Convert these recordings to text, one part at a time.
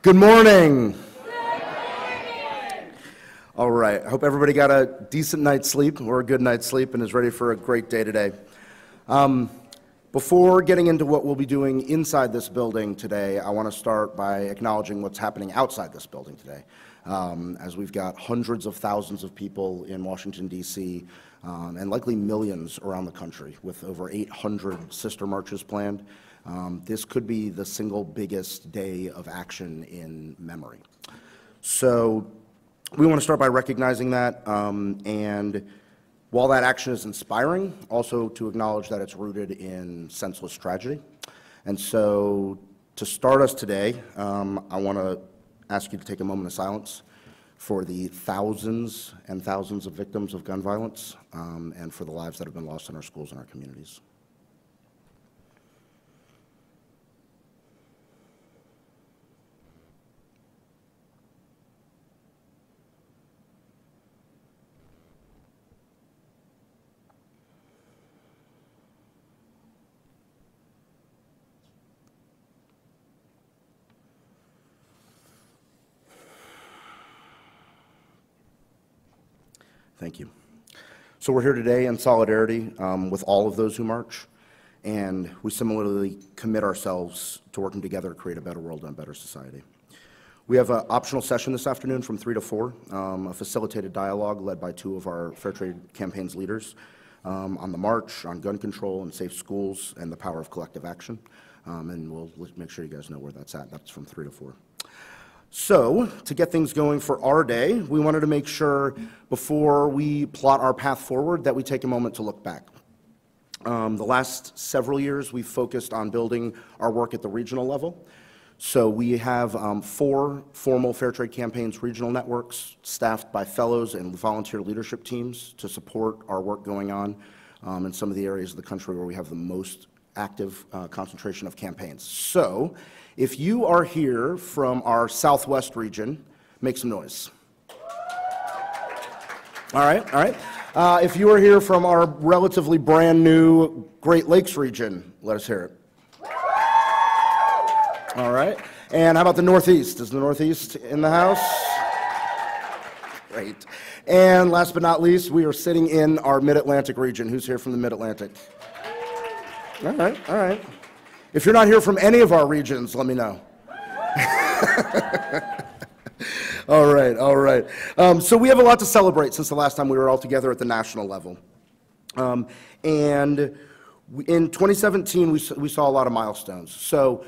Good morning. All right, I hope everybody got a decent night's sleep or a good night's sleep and is ready for a great day today. Before getting into what we'll be doing inside this building today, I want to start by acknowledging what's happening outside this building today. As we've got hundreds of thousands of people in Washington, D.C., and likely millions around the country with over 800 sister marches planned. This could be the single biggest day of action in memory. So we want to start by recognizing that, and while that action is inspiring, also to acknowledge that it's rooted in senseless tragedy. And so to start us today, I want to ask you to take a moment of silence for the thousands and thousands of victims of gun violence, and for the lives that have been lost in our schools and our communities. Thank you. So we're here today in solidarity with all of those who march, and we similarly commit ourselves to working together to create a better world and a better society. We have an optional session this afternoon from 3 to 4, a facilitated dialogue led by 2 of our Fair Trade Campaign's leaders on the march, on gun control and safe schools, and the power of collective action. And we'll make sure you guys know where that's at. That's from 3 to 4. So, to get things going for our day, we wanted to make sure before we plot our path forward that we take a moment to look back. The last several years, we've focused on building our work at the regional level. So we have 4 formal Fair Trade Campaign's regional networks staffed by fellows and volunteer leadership teams to support our work going on in some of the areas of the country where we have the most active concentration of campaigns. So, if you are here from our Southwest region, make some noise. All right. If you are here from our relatively brand new Great Lakes region, let us hear it. All right. And how about the Northeast? Is the Northeast in the house? Great. And last but not least, we are sitting in our Mid-Atlantic region. Who's here from the Mid-Atlantic? All right. If you're not here from any of our regions, let me know. All right. So we have a lot to celebrate since the last time we were all together at the national level. And in 2017, we saw a lot of milestones. So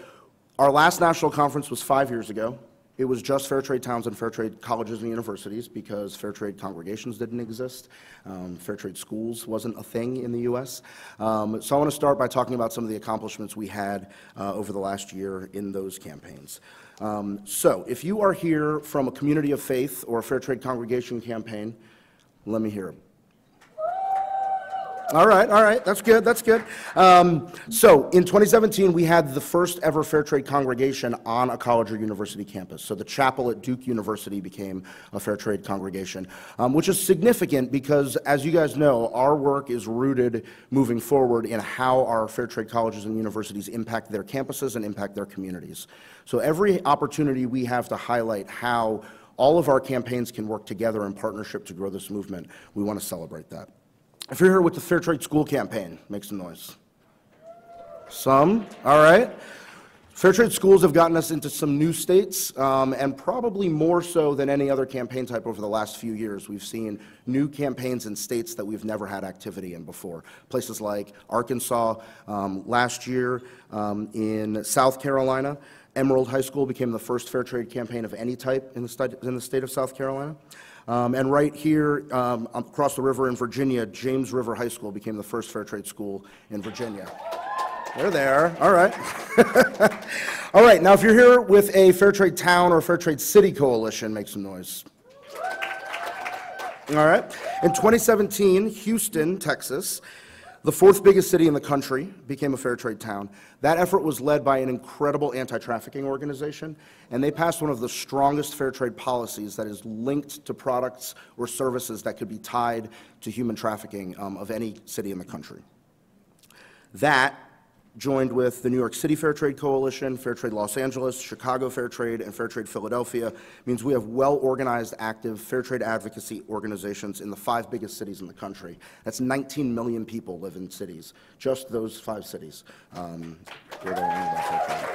our last national conference was 5 years ago. It was just fair trade towns and fair trade colleges and universities because fair trade congregations didn't exist. Fair trade schools wasn't a thing in the U.S. So I want to start by talking about some of the accomplishments we had over the last year in those campaigns. So if you are here from a community of faith or a fair trade congregation campaign, let me hear it. All right, that's good. So in 2017, we had the first ever Fair Trade congregation on a college or university campus. So the chapel at Duke University became a Fair Trade congregation, which is significant because, as you guys know, our work is rooted moving forward in how our Fair Trade colleges and universities impact their campuses and impact their communities. So every opportunity we have to highlight how all of our campaigns can work together in partnership to grow this movement, we want to celebrate that. If you're here with the Fair Trade School campaign, make some noise. Some, all right. Fair trade schools have gotten us into some new states, and probably more so than any other campaign type over the last few years. We've seen new campaigns in states that we've never had activity in before. Places like Arkansas, last year in South Carolina, Emerald High School became the first fair trade campaign of any type in the state of South Carolina. And right here across the river in Virginia, James River High School became the first fair trade school in Virginia. They're there, all right. All right, now if you're here with a fair trade town or fair trade city coalition, make some noise. All right, in 2017, Houston, Texas, the 4th biggest city in the country, became a fair trade town. That effort was led by an incredible anti-trafficking organization, and they passed one of the strongest fair trade policies that is linked to products or services that could be tied to human trafficking of any city in the country. That joined with the New York City Fair Trade Coalition, Fair Trade Los Angeles, Chicago Fair Trade, and Fair Trade Philadelphia, means we have well-organized, active fair trade advocacy organizations in the 5 biggest cities in the country. That's 19 million people live in cities, just those 5 cities. Where they're learning about fair trade.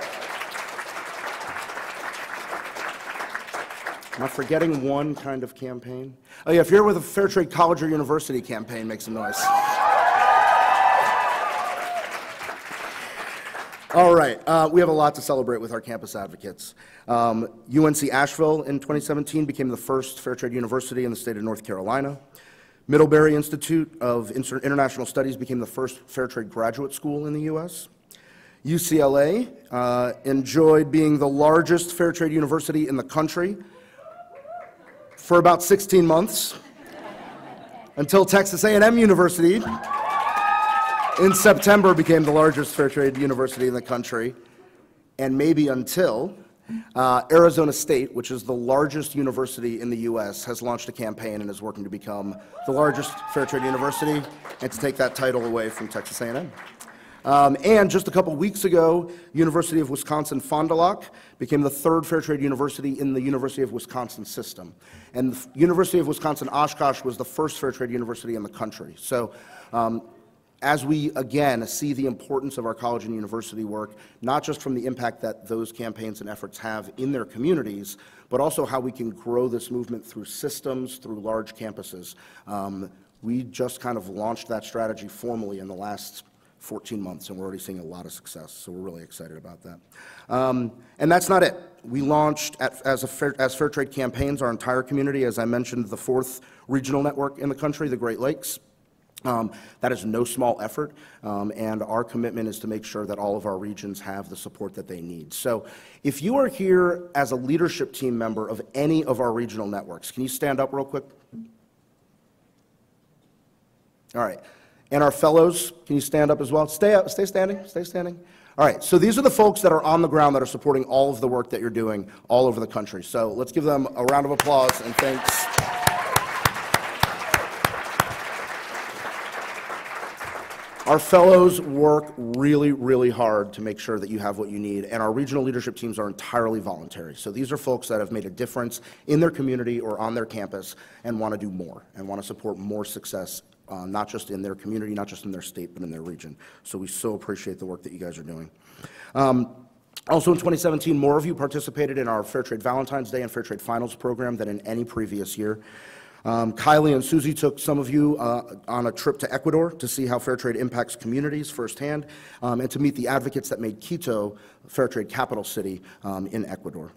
Am I forgetting one kind of campaign? Oh yeah, if you're with a Fair Trade College or University campaign, make some noise. All right, we have a lot to celebrate with our campus advocates. UNC Asheville in 2017 became the first Fair Trade University in the state of North Carolina. Middlebury Institute of International Studies became the first Fair Trade graduate school in the U.S. UCLA enjoyed being the largest Fair Trade university in the country for about 16 months, until Texas A&M University in September became the largest fair trade university in the country, and maybe until Arizona State, which is the largest university in the U.S., has launched a campaign and is working to become the largest fair trade university and to take that title away from Texas A&M. And just a couple weeks ago, University of Wisconsin-Fond du Lac became the 3rd fair trade university in the University of Wisconsin system. And the University of Wisconsin-Oshkosh was the first fair trade university in the country. So as we, again, see the importance of our college and university work, not just from the impact that those campaigns and efforts have in their communities, but also how we can grow this movement through systems, through large campuses. We just kind of launched that strategy formally in the last 14 months, and we're already seeing a lot of success, so we're really excited about that. And that's not it. We launched as Fair Trade Campaigns, our entire community, as I mentioned, the 4th regional network in the country, the Great Lakes. That is no small effort, and our commitment is to make sure that all of our regions have the support that they need. So if you are here as a leadership team member of any of our regional networks, can you stand up real quick? All right. And our fellows, can you stand up as well? Stay up, stay standing, stay standing. All right, so these are the folks that are on the ground that are supporting all of the work that you're doing all over the country. So let's give them a round of applause and thanks. Our fellows work really, really hard to make sure that you have what you need, and our regional leadership teams are entirely voluntary. So these are folks that have made a difference in their community or on their campus and want to do more and want to support more success, not just in their community, not just in their state, but in their region. So we so appreciate the work that you guys are doing. Also in 2017, more of you participated in our Fair Trade Valentine's Day and Fair Trade Finals program than in any previous year. Kylie and Susie took some of you on a trip to Ecuador to see how fair trade impacts communities firsthand, and to meet the advocates that made Quito fair trade capital city in Ecuador.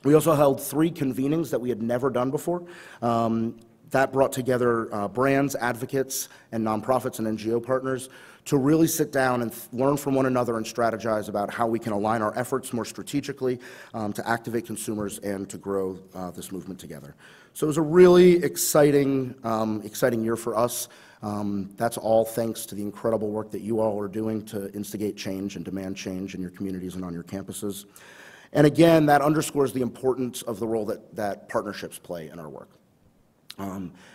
We also held 3 convenings that we had never done before. That brought together brands, advocates, and nonprofits and NGO partners to really sit down and learn from one another and strategize about how we can align our efforts more strategically to activate consumers and to grow this movement together. So it was a really exciting year for us. That's all thanks to the incredible work that you all are doing to instigate change and demand change in your communities and on your campuses. And again, that underscores the importance of the role that partnerships play in our work.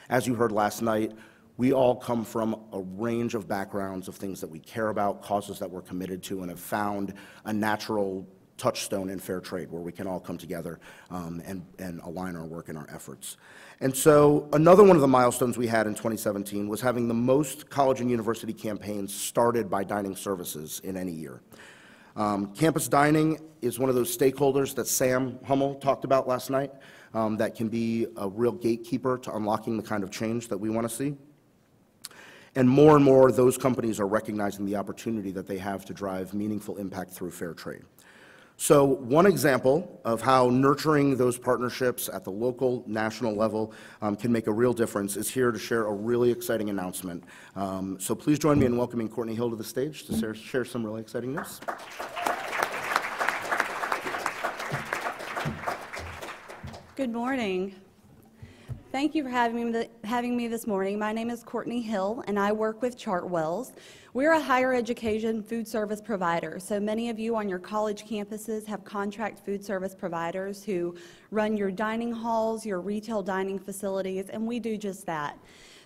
As you heard last night, we all come from a range of backgrounds of things that we care about, causes that we're committed to, and have found a natural touchstone in fair trade where we can all come together and align our work and our efforts. And so another one of the milestones we had in 2017 was having the most college and university campaigns started by dining services in any year. Campus dining is one of those stakeholders that Sam Hummel talked about last night that can be a real gatekeeper to unlocking the kind of change that we want to see. And more those companies are recognizing the opportunity that they have to drive meaningful impact through fair trade. So one example of how nurturing those partnerships at the local, national level can make a real difference is here to share a really exciting announcement. So please join me in welcoming Courtney Hill to the stage to share some really exciting news. Good morning. Thank you for having me this morning. My name is Courtney Hill, and I work with Chartwells. We're a higher education food service provider, so many of you on your college campuses have contract food service providers who run your dining halls, your retail dining facilities, and we do just that.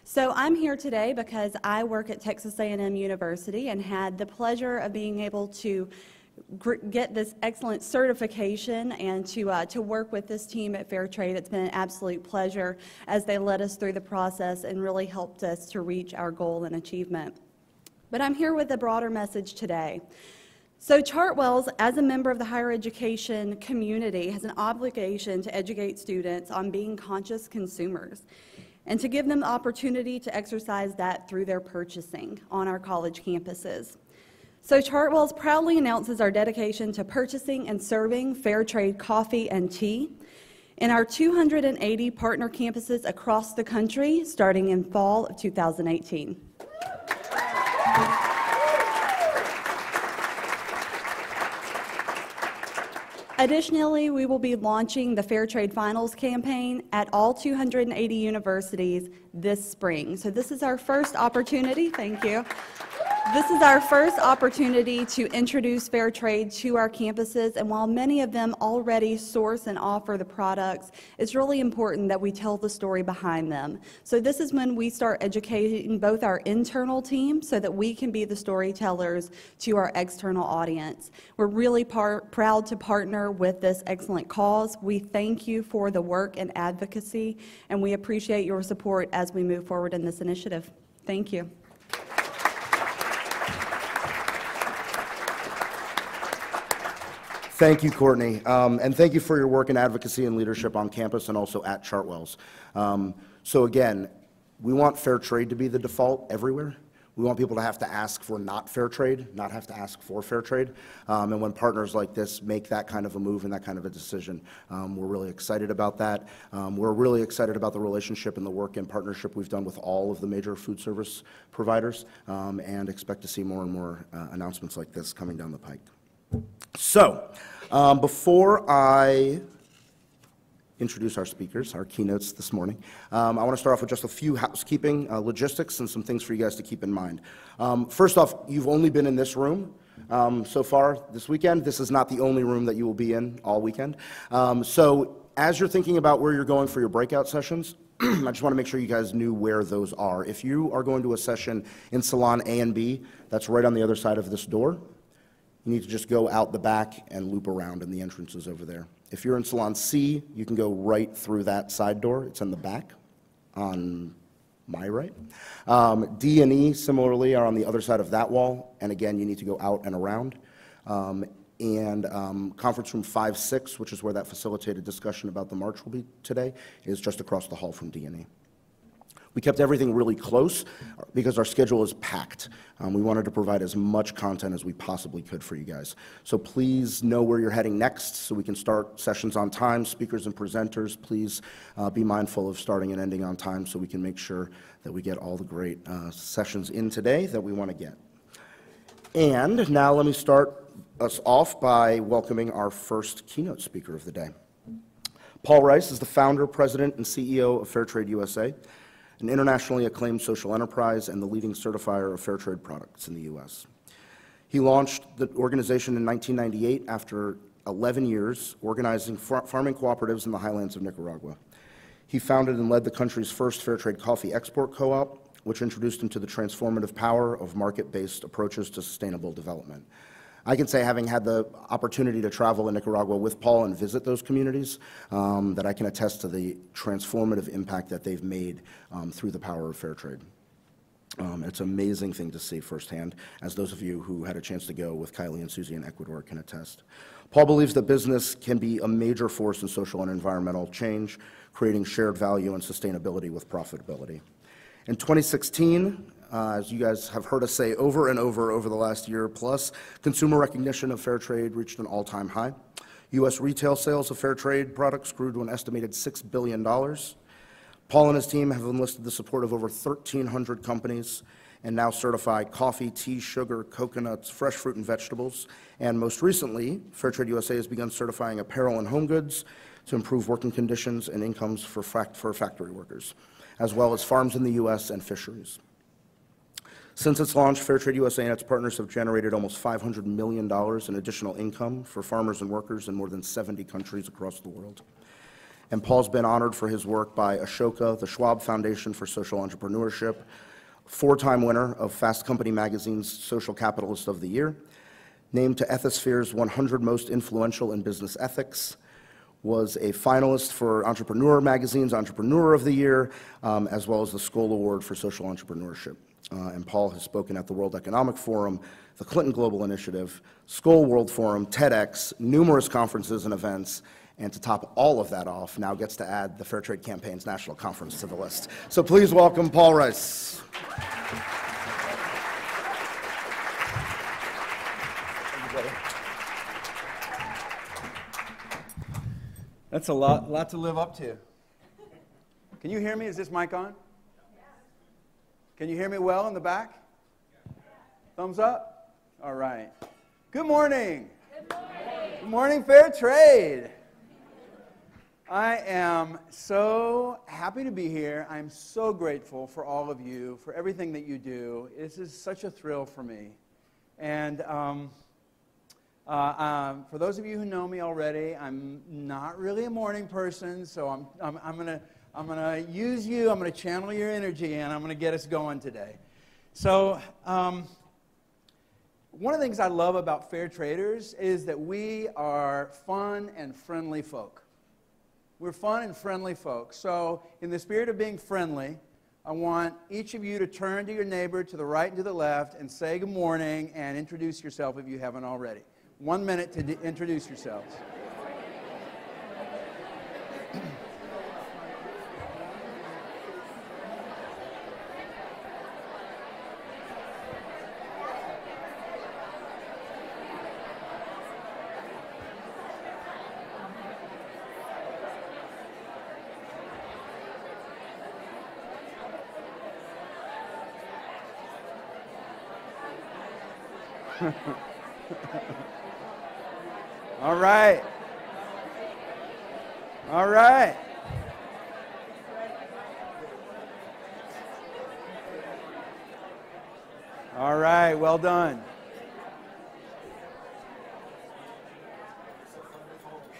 So I'm here today because I work at Texas A&M University and had the pleasure of being able to get this excellent certification and to work with this team at Fairtrade. It's been an absolute pleasure as they led us through the process and really helped us to reach our goal and achievement. But I'm here with a broader message today. So Chartwells, as a member of the higher education community, has an obligation to educate students on being conscious consumers and to give them the opportunity to exercise that through their purchasing on our college campuses. So Chartwells proudly announces our dedication to purchasing and serving fair trade coffee and tea in our 280 partner campuses across the country starting in fall of 2018. Additionally, we will be launching the Fair Trade Finals campaign at all 280 universities this spring. So this is our first opportunity, thank you. This is our first opportunity to introduce fair trade to our campuses, and while many of them already source and offer the products, it's really important that we tell the story behind them. So this is when we start educating both our internal team so that we can be the storytellers to our external audience. We're really proud to partner with this excellent cause. We thank you for the work and advocacy, and we appreciate your support as we move forward in this initiative. Thank you. Thank you, Courtney, and thank you for your work and advocacy and leadership on campus and also at Chartwells. So again, we want fair trade to be the default everywhere. We want people to have to ask for not fair trade, not have to ask for fair trade. And when partners like this make that kind of a move and that kind of a decision, we're really excited about that. We're really excited about the relationship and the work and partnership we've done with all of the major food service providers, and expect to see more and more announcements like this coming down the pike. So, before I introduce our speakers, our keynotes this morning, I want to start off with just a few housekeeping logistics and some things for you guys to keep in mind. First off, you've only been in this room so far this weekend. This is not the only room that you will be in all weekend. So, as you're thinking about where you're going for your breakout sessions, I just want to make sure you guys knew where those are. If you are going to a session in Salon A and B, that's right on the other side of this door. You need to just go out the back and loop around, and the entrance is over there. If you're in Salon C, you can go right through that side door. It's in the back on my right. D and E, similarly, are on the other side of that wall, and again, you need to go out and around. Conference room 5-6, which is where that facilitated discussion about the march will be today, is just across the hall from D and E. We kept everything really close because our schedule is packed. We wanted to provide as much content as we possibly could for you guys. So please know where you're heading next so we can start sessions on time. Speakers and presenters, please be mindful of starting and ending on time so we can make sure that we get all the great sessions in today that we want to get. And now let me start us off by welcoming our first keynote speaker of the day. Paul Rice is the founder, president, and CEO of Fairtrade USA, an internationally acclaimed social enterprise and the leading certifier of fair trade products in the U.S. He launched the organization in 1998 after 11 years organizing farming cooperatives in the highlands of Nicaragua. He founded and led the country's first fair trade coffee export co-op, which introduced him to the transformative power of market-based approaches to sustainable development. I can say, having had the opportunity to travel in Nicaragua with Paul and visit those communities, that I can attest to the transformative impact that they've made through the power of fair trade. It's an amazing thing to see firsthand, as those of you who had a chance to go with Kylie and Susie in Ecuador can attest. Paul believes that business can be a major force in social and environmental change, creating shared value and sustainability with profitability. In 2016, as you guys have heard us say over and over the last year plus, consumer recognition of fair trade reached an all-time high. U.S. retail sales of fair trade products grew to an estimated $6 billion. Paul and his team have enlisted the support of over 1,300 companies and now certify coffee, tea, sugar, coconuts, fresh fruit and vegetables. And most recently, Fairtrade USA has begun certifying apparel and home goods to improve working conditions and incomes for factory workers, as well as farms in the U.S. and fisheries. Since its launch, Fairtrade USA and its partners have generated almost $500 million in additional income for farmers and workers in more than 70 countries across the world. And Paul's been honored for his work by Ashoka, the Schwab Foundation for Social Entrepreneurship, four-time winner of Fast Company Magazine's Social Capitalist of the Year, named to Ethisphere's 100 Most Influential in Business Ethics, was a finalist for Entrepreneur Magazine's Entrepreneur of the Year, as well as the Skoll Award for Social Entrepreneurship. And Paul has spoken at the World Economic Forum, the Clinton Global Initiative, Skoll World Forum, TEDx, numerous conferences and events, and to top all of that off, now gets to add the Fair Trade Campaign's National Conference to the list. So please welcome Paul Rice. That's a lot to live up to. Can you hear me? Is this mic on? Can you hear me well in the back? Thumbs up? All right. Good morning. Good morning. Good morning, Fair Trade. I am so happy to be here. I'm so grateful for all of you, for everything that you do. This is such a thrill for me. And for those of you who know me already, I'm not really a morning person, so I'm gonna use you. I'm gonna channel your energy, and I'm gonna get us going today. So one of the things I love about Fair Traders is that we are fun and friendly folk. We're fun and friendly folks. So in the spirit of being friendly, I want each of you to turn to your neighbor to the right and to the left and say good morning and introduce yourself if you haven't already. 1 minute to introduce yourselves. All right. All right. All right, well done.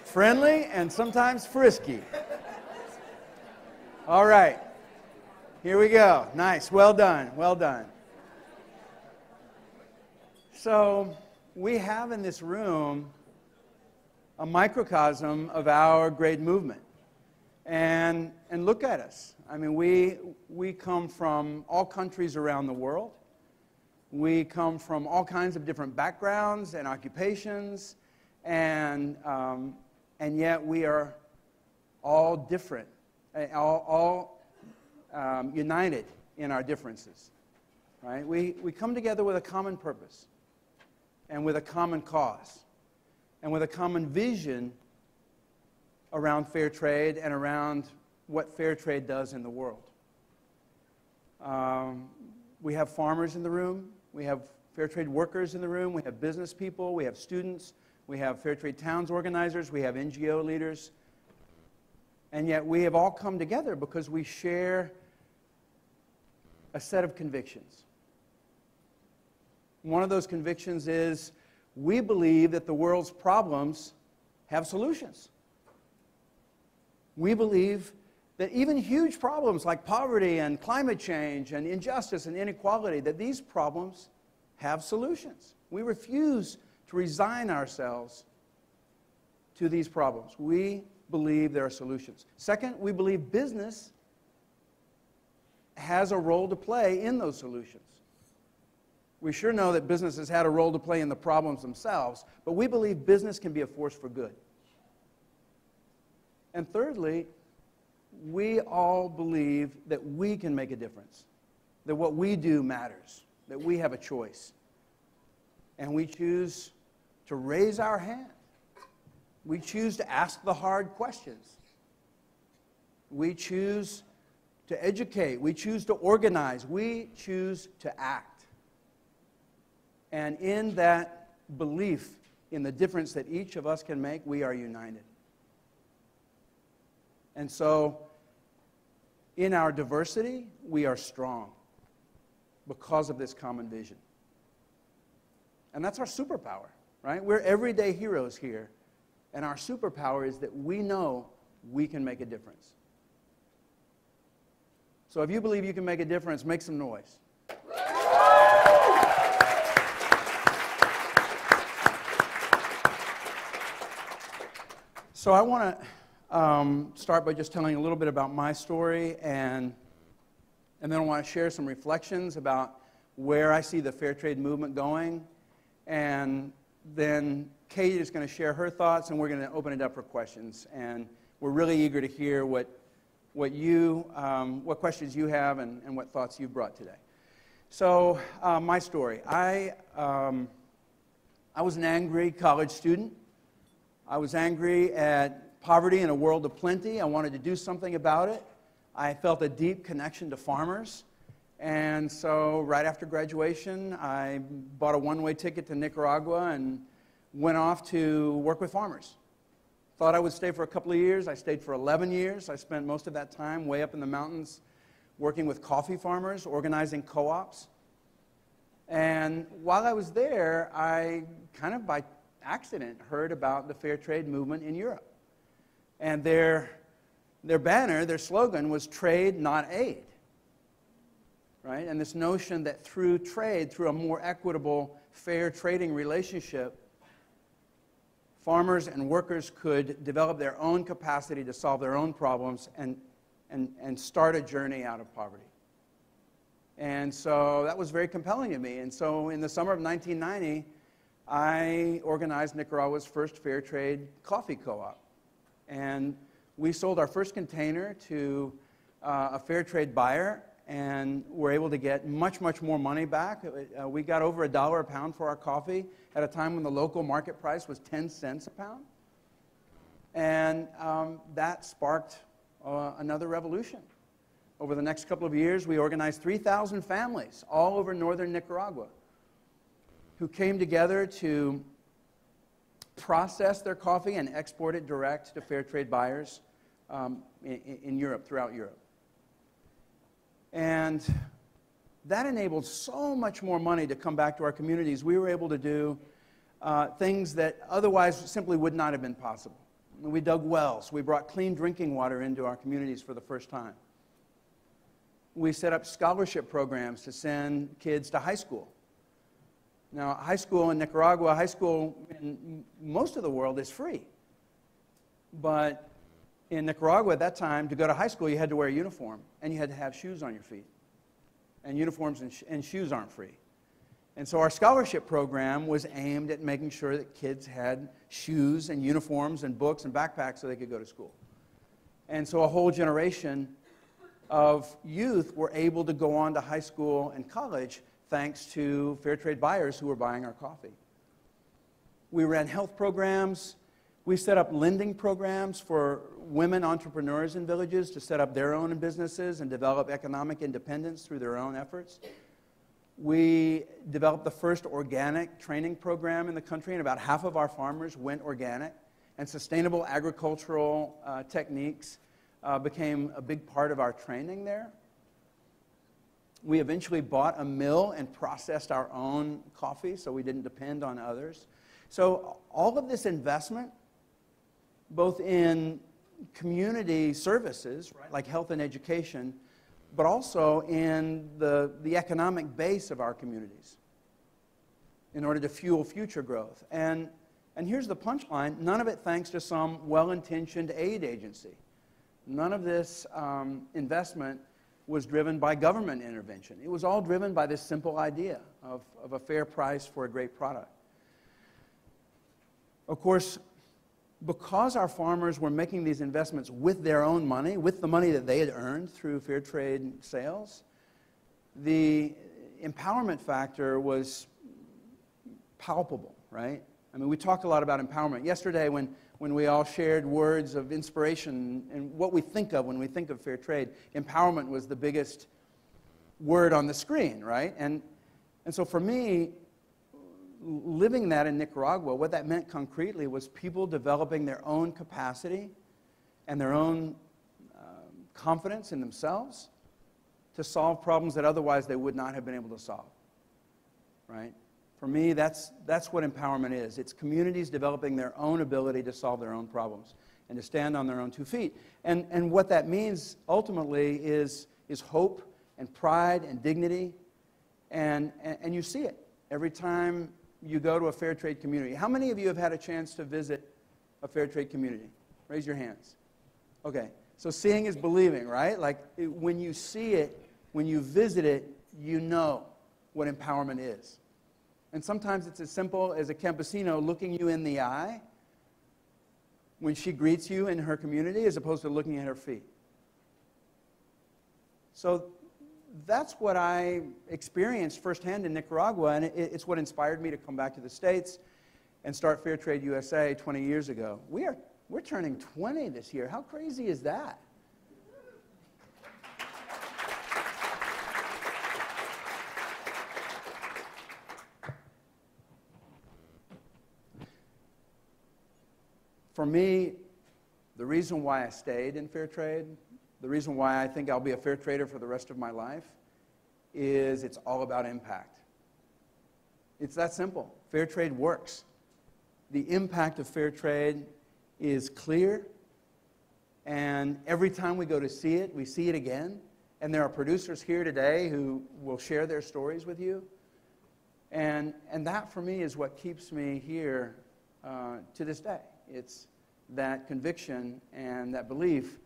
Friendly and sometimes frisky. All right. Here we go. Nice. Well done. Well done. So we have in this room a microcosm of our great movement. And look at us. I mean, we come from all countries around the world. We come from all kinds of different backgrounds and occupations, and yet we are all different, all united in our differences. Right? We come together with a common purpose, and with a common cause, and with a common vision around fair trade and around what fair trade does in the world. We have farmers in the room. We have fair trade workers in the room. We have business people. We have students. We have fair trade towns organizers. We have NGO leaders. And yet we have all come together because we share a set of convictions. One of those convictions is we believe that the world's problems have solutions. We believe that even huge problems like poverty and climate change and injustice and inequality, that these problems have solutions. We refuse to resign ourselves to these problems. We believe there are solutions. Second, we believe business has a role to play in those solutions. We sure know that business has had a role to play in the problems themselves, but we believe business can be a force for good. And thirdly, we all believe that we can make a difference, that what we do matters, that we have a choice. And we choose to raise our hand. We choose to ask the hard questions. We choose to educate. We choose to organize. We choose to act. And in that belief in the difference that each of us can make, we are united. And so, in our diversity, we are strong because of this common vision. And that's our superpower, right? We're everyday heroes here. And our superpower is that we know we can make a difference. So if you believe you can make a difference, make some noise. So I want to start by just telling a little bit about my story, and then I want to share some reflections about where I see the fair trade movement going, and then Kate is going to share her thoughts, and we're going to open it up for questions. And we're really eager to hear what questions you have and what thoughts you've brought today. So my story. I was an angry college student. I was angry at poverty in a world of plenty. I wanted to do something about it. I felt a deep connection to farmers. And so right after graduation, I bought a one-way ticket to Nicaragua and went off to work with farmers. Thought I would stay for a couple of years. I stayed for 11 years. I spent most of that time way up in the mountains working with coffee farmers, organizing co-ops. And while I was there, I kind of by accident heard about the fair trade movement in Europe. And their banner, their slogan was trade, not aid. Right? And this notion that through trade, through a more equitable, fair trading relationship, farmers and workers could develop their own capacity to solve their own problems and start a journey out of poverty. And so that was very compelling to me. And so in the summer of 1990, I organized Nicaragua's first fair trade coffee co-op. And we sold our first container to a fair trade buyer, and were able to get much, much more money back. We got over $1 a pound for our coffee at a time when the local market price was 10 cents a pound. And that sparked another revolution. Over the next couple of years, we organized 3,000 families all over northern Nicaragua who came together to process their coffee and export it direct to fair trade buyers in Europe, throughout Europe. And that enabled so much more money to come back to our communities. We were able to do things that otherwise simply would not have been possible. We dug wells. We brought clean drinking water into our communities for the first time. We set up scholarship programs to send kids to high school. Now, high school in Nicaragua, high school in most of the world is free. But in Nicaragua at that time, to go to high school, you had to wear a uniform, and you had to have shoes on your feet. And uniforms and shoes aren't free. And so our scholarship program was aimed at making sure that kids had shoes and uniforms and books and backpacks so they could go to school. And so a whole generation of youth were able to go on to high school and college thanks to fair trade buyers who were buying our coffee. We ran health programs. We set up lending programs for women entrepreneurs in villages to set up their own businesses and develop economic independence through their own efforts. We developed the first organic training program in the country, and about half of our farmers went organic. And sustainable agricultural techniques became a big part of our training there. We eventually bought a mill and processed our own coffee, so we didn't depend on others. So all of this investment, both in community services, right, like health and education, but also in the economic base of our communities in order to fuel future growth. And here's the punchline: none of it thanks to some well-intentioned aid agency. None of this investment was driven by government intervention. It was all driven by this simple idea of a fair price for a great product. Of course, because our farmers were making these investments with their own money, with the money that they had earned through fair trade sales, the empowerment factor was palpable, right? I mean, we talked a lot about empowerment. Yesterday, when we all shared words of inspiration and what we think of when we think of fair trade, empowerment was the biggest word on the screen, right? And so for me, living that in Nicaragua, what that meant concretely was people developing their own capacity and their own confidence in themselves to solve problems that otherwise they would not have been able to solve, right? For me, that's what empowerment is. It's communities developing their own ability to solve their own problems. and to stand on their own 2 feet. And what that means ultimately is hope and pride and dignity. And you see it every time you go to a fair trade community. How many of you have had a chance to visit a fair trade community? Raise your hands. Okay, so seeing is believing, right? Like when you see it, when you visit it, you know what empowerment is. And sometimes it's as simple as a campesino looking you in the eye when she greets you in her community as opposed to looking at her feet. So that's what I experienced firsthand in Nicaragua, and it's what inspired me to come back to the States and start Fair Trade USA 20 years ago. We're turning 20 this year. How crazy is that? For me, the reason why I stayed in fair trade, the reason why I think I'll be a fair trader for the rest of my life, is it's all about impact. It's that simple. Fair trade works. The impact of fair trade is clear, and every time we go to see it, we see it again. And there are producers here today who will share their stories with you. And that, for me, is what keeps me here to this day. It's that conviction and that belief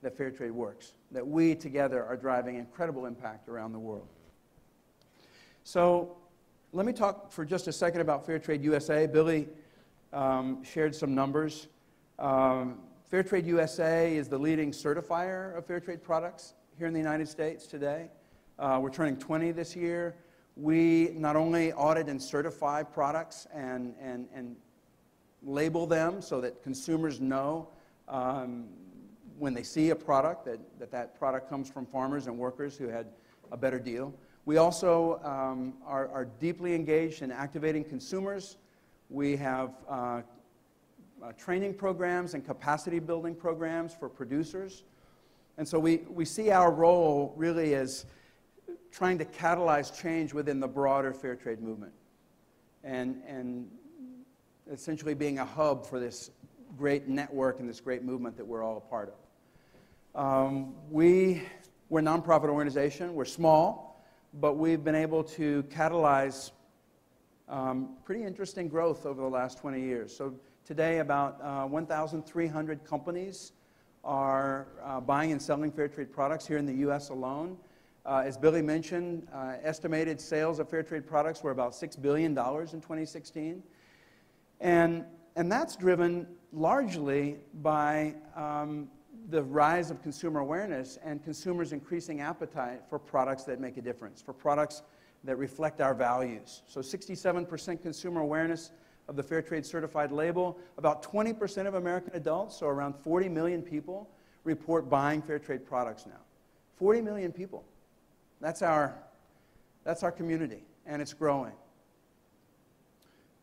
that fair trade works, that we together are driving incredible impact around the world. So let me talk for just a second about Fair Trade USA. Billy shared some numbers. Fair Trade USA is the leading certifier of fair trade products here in the United States today. We're turning 20 this year. We not only audit and certify products and label them so that consumers know when they see a product that product comes from farmers and workers who had a better deal. We also are deeply engaged in activating consumers. We have training programs and capacity building programs for producers. And so we see our role really as trying to catalyze change within the broader fair trade movement and essentially being a hub for this great network and this great movement that we're all a part of. We're a nonprofit organization. We're small, but we've been able to catalyze pretty interesting growth over the last 20 years. So today, about 1,300 companies are buying and selling fair trade products here in the U.S. alone. As Billy mentioned, estimated sales of fair trade products were about $6 billion in 2016. And that's driven largely by the rise of consumer awareness and consumers' increasing appetite for products that make a difference, for products that reflect our values. So 67% consumer awareness of the Fair Trade Certified label. About 20% of American adults, so around 40 million people, report buying fair trade products now. 40 million people. That's our community, and it's growing.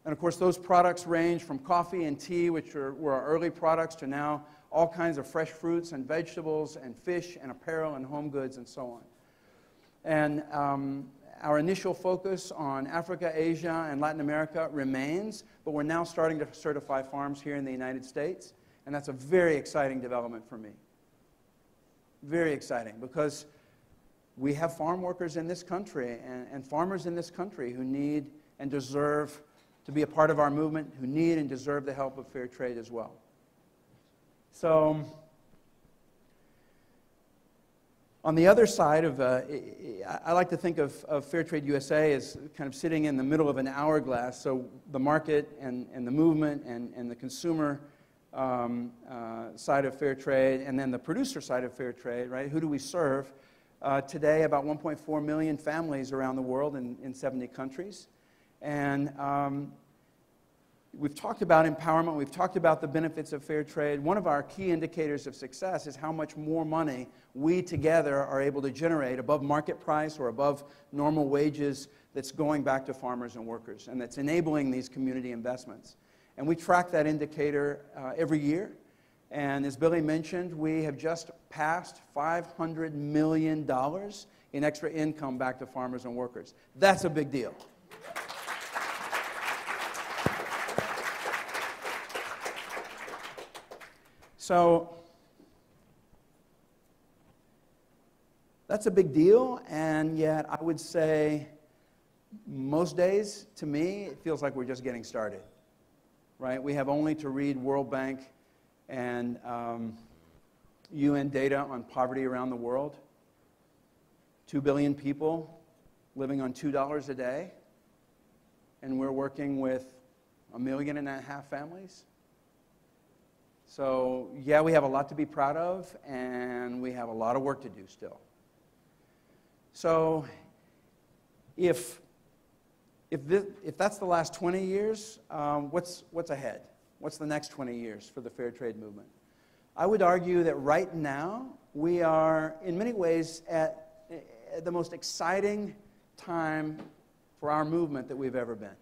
And of course, those products range from coffee and tea, which were our early products, to now all kinds of fresh fruits and vegetables and fish and apparel and home goods and so on. And our initial focus on Africa, Asia, and Latin America remains, but we're now starting to certify farms here in the United States, and that's a very exciting development for me. Very exciting, because we have farm workers in this country and farmers in this country who need and deserve to be a part of our movement, who need and deserve the help of fair trade as well. So, on the other side of, I like to think of Fair Trade USA as kind of sitting in the middle of an hourglass. So the market and the movement and the consumer side of fair trade, and then the producer side of fair trade, right? Who do we serve? Today, about 1.4 million families around the world in 70 countries. And we've talked about empowerment. We've talked about the benefits of fair trade. One of our key indicators of success is how much more money we together are able to generate above market price or above normal wages that's going back to farmers and workers, and that's enabling these community investments. And we track that indicator every year. And as Billy mentioned, we have just passed $500 million in extra income back to farmers and workers. That's a big deal. So that's a big deal, and yet I would say most days, to me, it feels like we're just getting started, right? We have only to read World Bank and UN data on poverty around the world. 2 billion people living on $2 a day, and we're working with 1.5 million families. So, yeah, we have a lot to be proud of, and we have a lot of work to do still. So, if that's the last 20 years, what's ahead? What's the next 20 years for the fair trade movement? I would argue that right now we are, in many ways, at the most exciting time for our movement that we've ever been.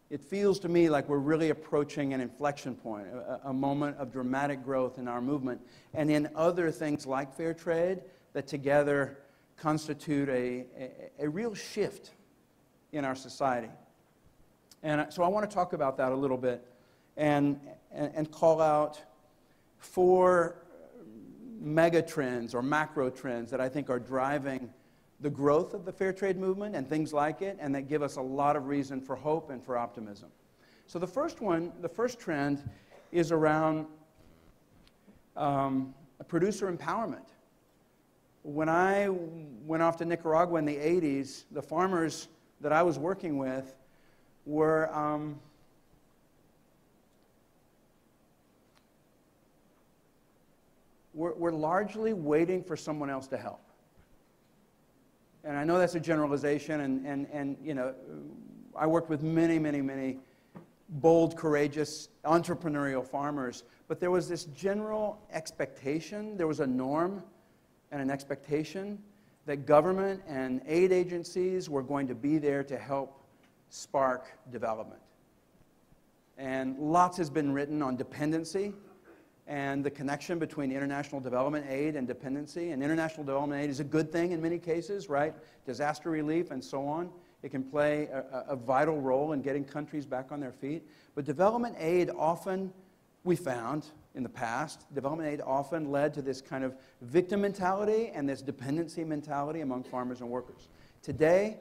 It feels to me like we're really approaching an inflection point, a moment of dramatic growth in our movement, and in other things like fair trade that together constitute a real shift in our society. And so I want to talk about that a little bit and call out 4 mega trends or macro trends that I think are driving the growth of the fair trade movement and things like it, and that give us a lot of reason for hope and for optimism. So the first trend is around producer empowerment. When I went off to Nicaragua in the 80s, the farmers that I was working with were largely waiting for someone else to help. And I know that's a generalization, and you know, I worked with many bold, courageous, entrepreneurial farmers, but there was this general expectation, there was a norm and an expectation that government and aid agencies were going to be there to help spark development. And lots has been written on dependency and the connection between international development aid and dependency. And international development aid is a good thing in many cases, right? Disaster relief and so on. It can play a vital role in getting countries back on their feet. But development aid often, we found in the past, development aid often led to this kind of victim mentality and this dependency mentality among farmers and workers. Today,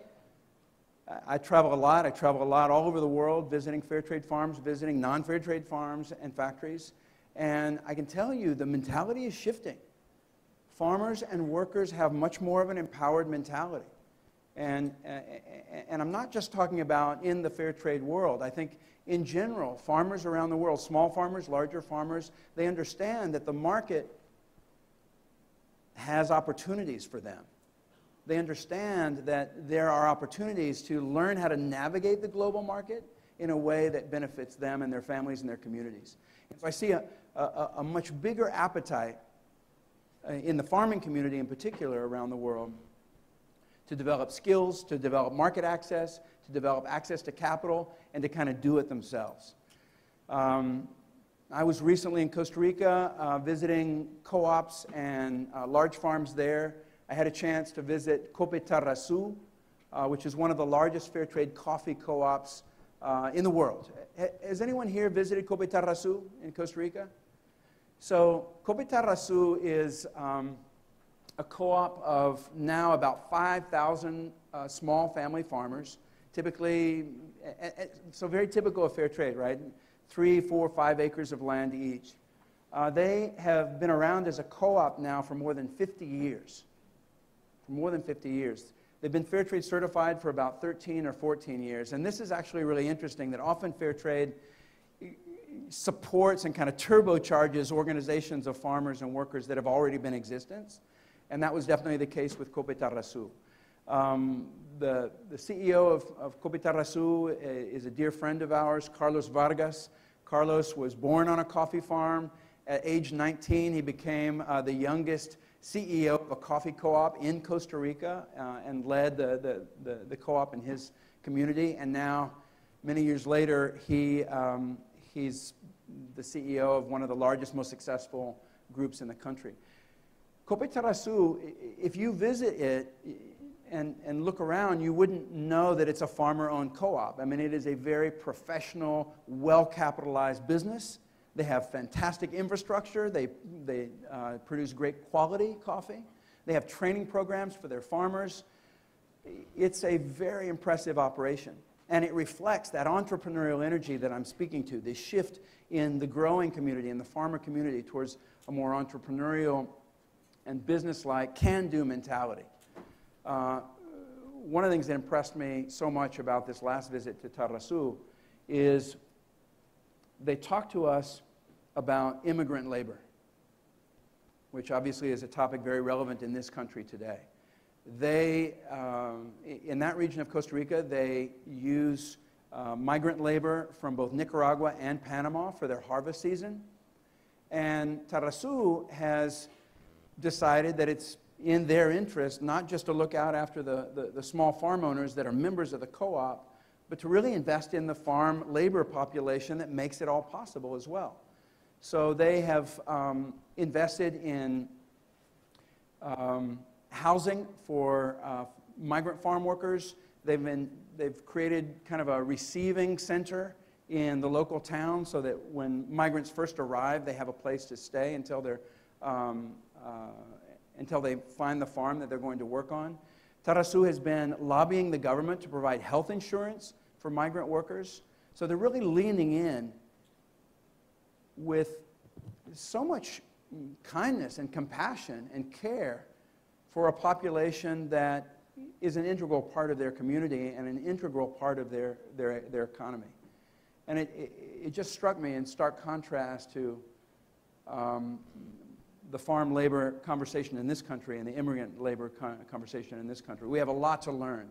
I travel a lot. I travel a lot all over the world, visiting fair trade farms, visiting non-fair trade farms and factories. And I can tell you the mentality is shifting. Farmers and workers have much more of an empowered mentality. And I'm not just talking about in the fair trade world. I think in general, farmers around the world, small farmers, larger farmers, they understand that the market has opportunities for them. They understand that there are opportunities to learn how to navigate the global market in a way that benefits them and their families and their communities. And so I see a much bigger appetite in the farming community in particular around the world to develop skills, to develop market access, to develop access to capital, and to kind of do it themselves. I was recently in Costa Rica visiting co-ops and large farms there. I had a chance to visit Cope Tarrasu, which is one of the largest fair trade coffee co-ops in the world. Has anyone here visited Cope Tarrasu in Costa Rica? So Cope Tarrasu is a co-op of now about 5,000 small family farmers, typically, so very typical of fair trade, right? 3, 4, 5 acres of land each. They have been around as a co-op now for more than 50 years. For more than 50 years. They've been fair trade certified for about 13 or 14 years. And this is actually really interesting that often fair trade supports and kind of turbocharges organizations of farmers and workers that have already been in existence. And that was definitely the case with Cope Tarrasu. The CEO of Cope Tarrasu is a dear friend of ours, Carlos Vargas. Carlos was born on a coffee farm. At age 19, he became the youngest CEO of a coffee co-op in Costa Rica and led the co-op in his community. And now, many years later, he's the CEO of one of the largest, most successful groups in the country. Cope Tarrasu, if you visit it and look around, you wouldn't know that it's a farmer-owned co-op. I mean, it is a very professional, well-capitalized business They have fantastic infrastructure. They produce great quality coffee. They have training programs for their farmers. It's a very impressive operation. And it reflects that entrepreneurial energy that I'm speaking to, this shift in the growing community, in the farmer community, towards a more entrepreneurial and business-like, can-do mentality. One of the things that impressed me so much about this last visit to Tarrasu is they talked to us about immigrant labor, which obviously is a topic very relevant in this country today. They, in that region of Costa Rica, they use migrant labor from both Nicaragua and Panama for their harvest season. And Tarrasu has decided that it's in their interest not just to look out after the small farm owners that are members of the co-op, but to really invest in the farm labor population that makes it all possible as well. So they have invested in housing for migrant farm workers. They've created kind of a receiving center in the local town so that when migrants first arrive, they have a place to stay until they find the farm that they're going to work on. Tarrasu has been lobbying the government to provide health insurance for migrant workers. So they're really leaning in with so much kindness and compassion and care for a population that is an integral part of their community and an integral part of their economy. And it just struck me in stark contrast to the farm labor conversation in this country and the immigrant labor conversation in this country. We have a lot to learn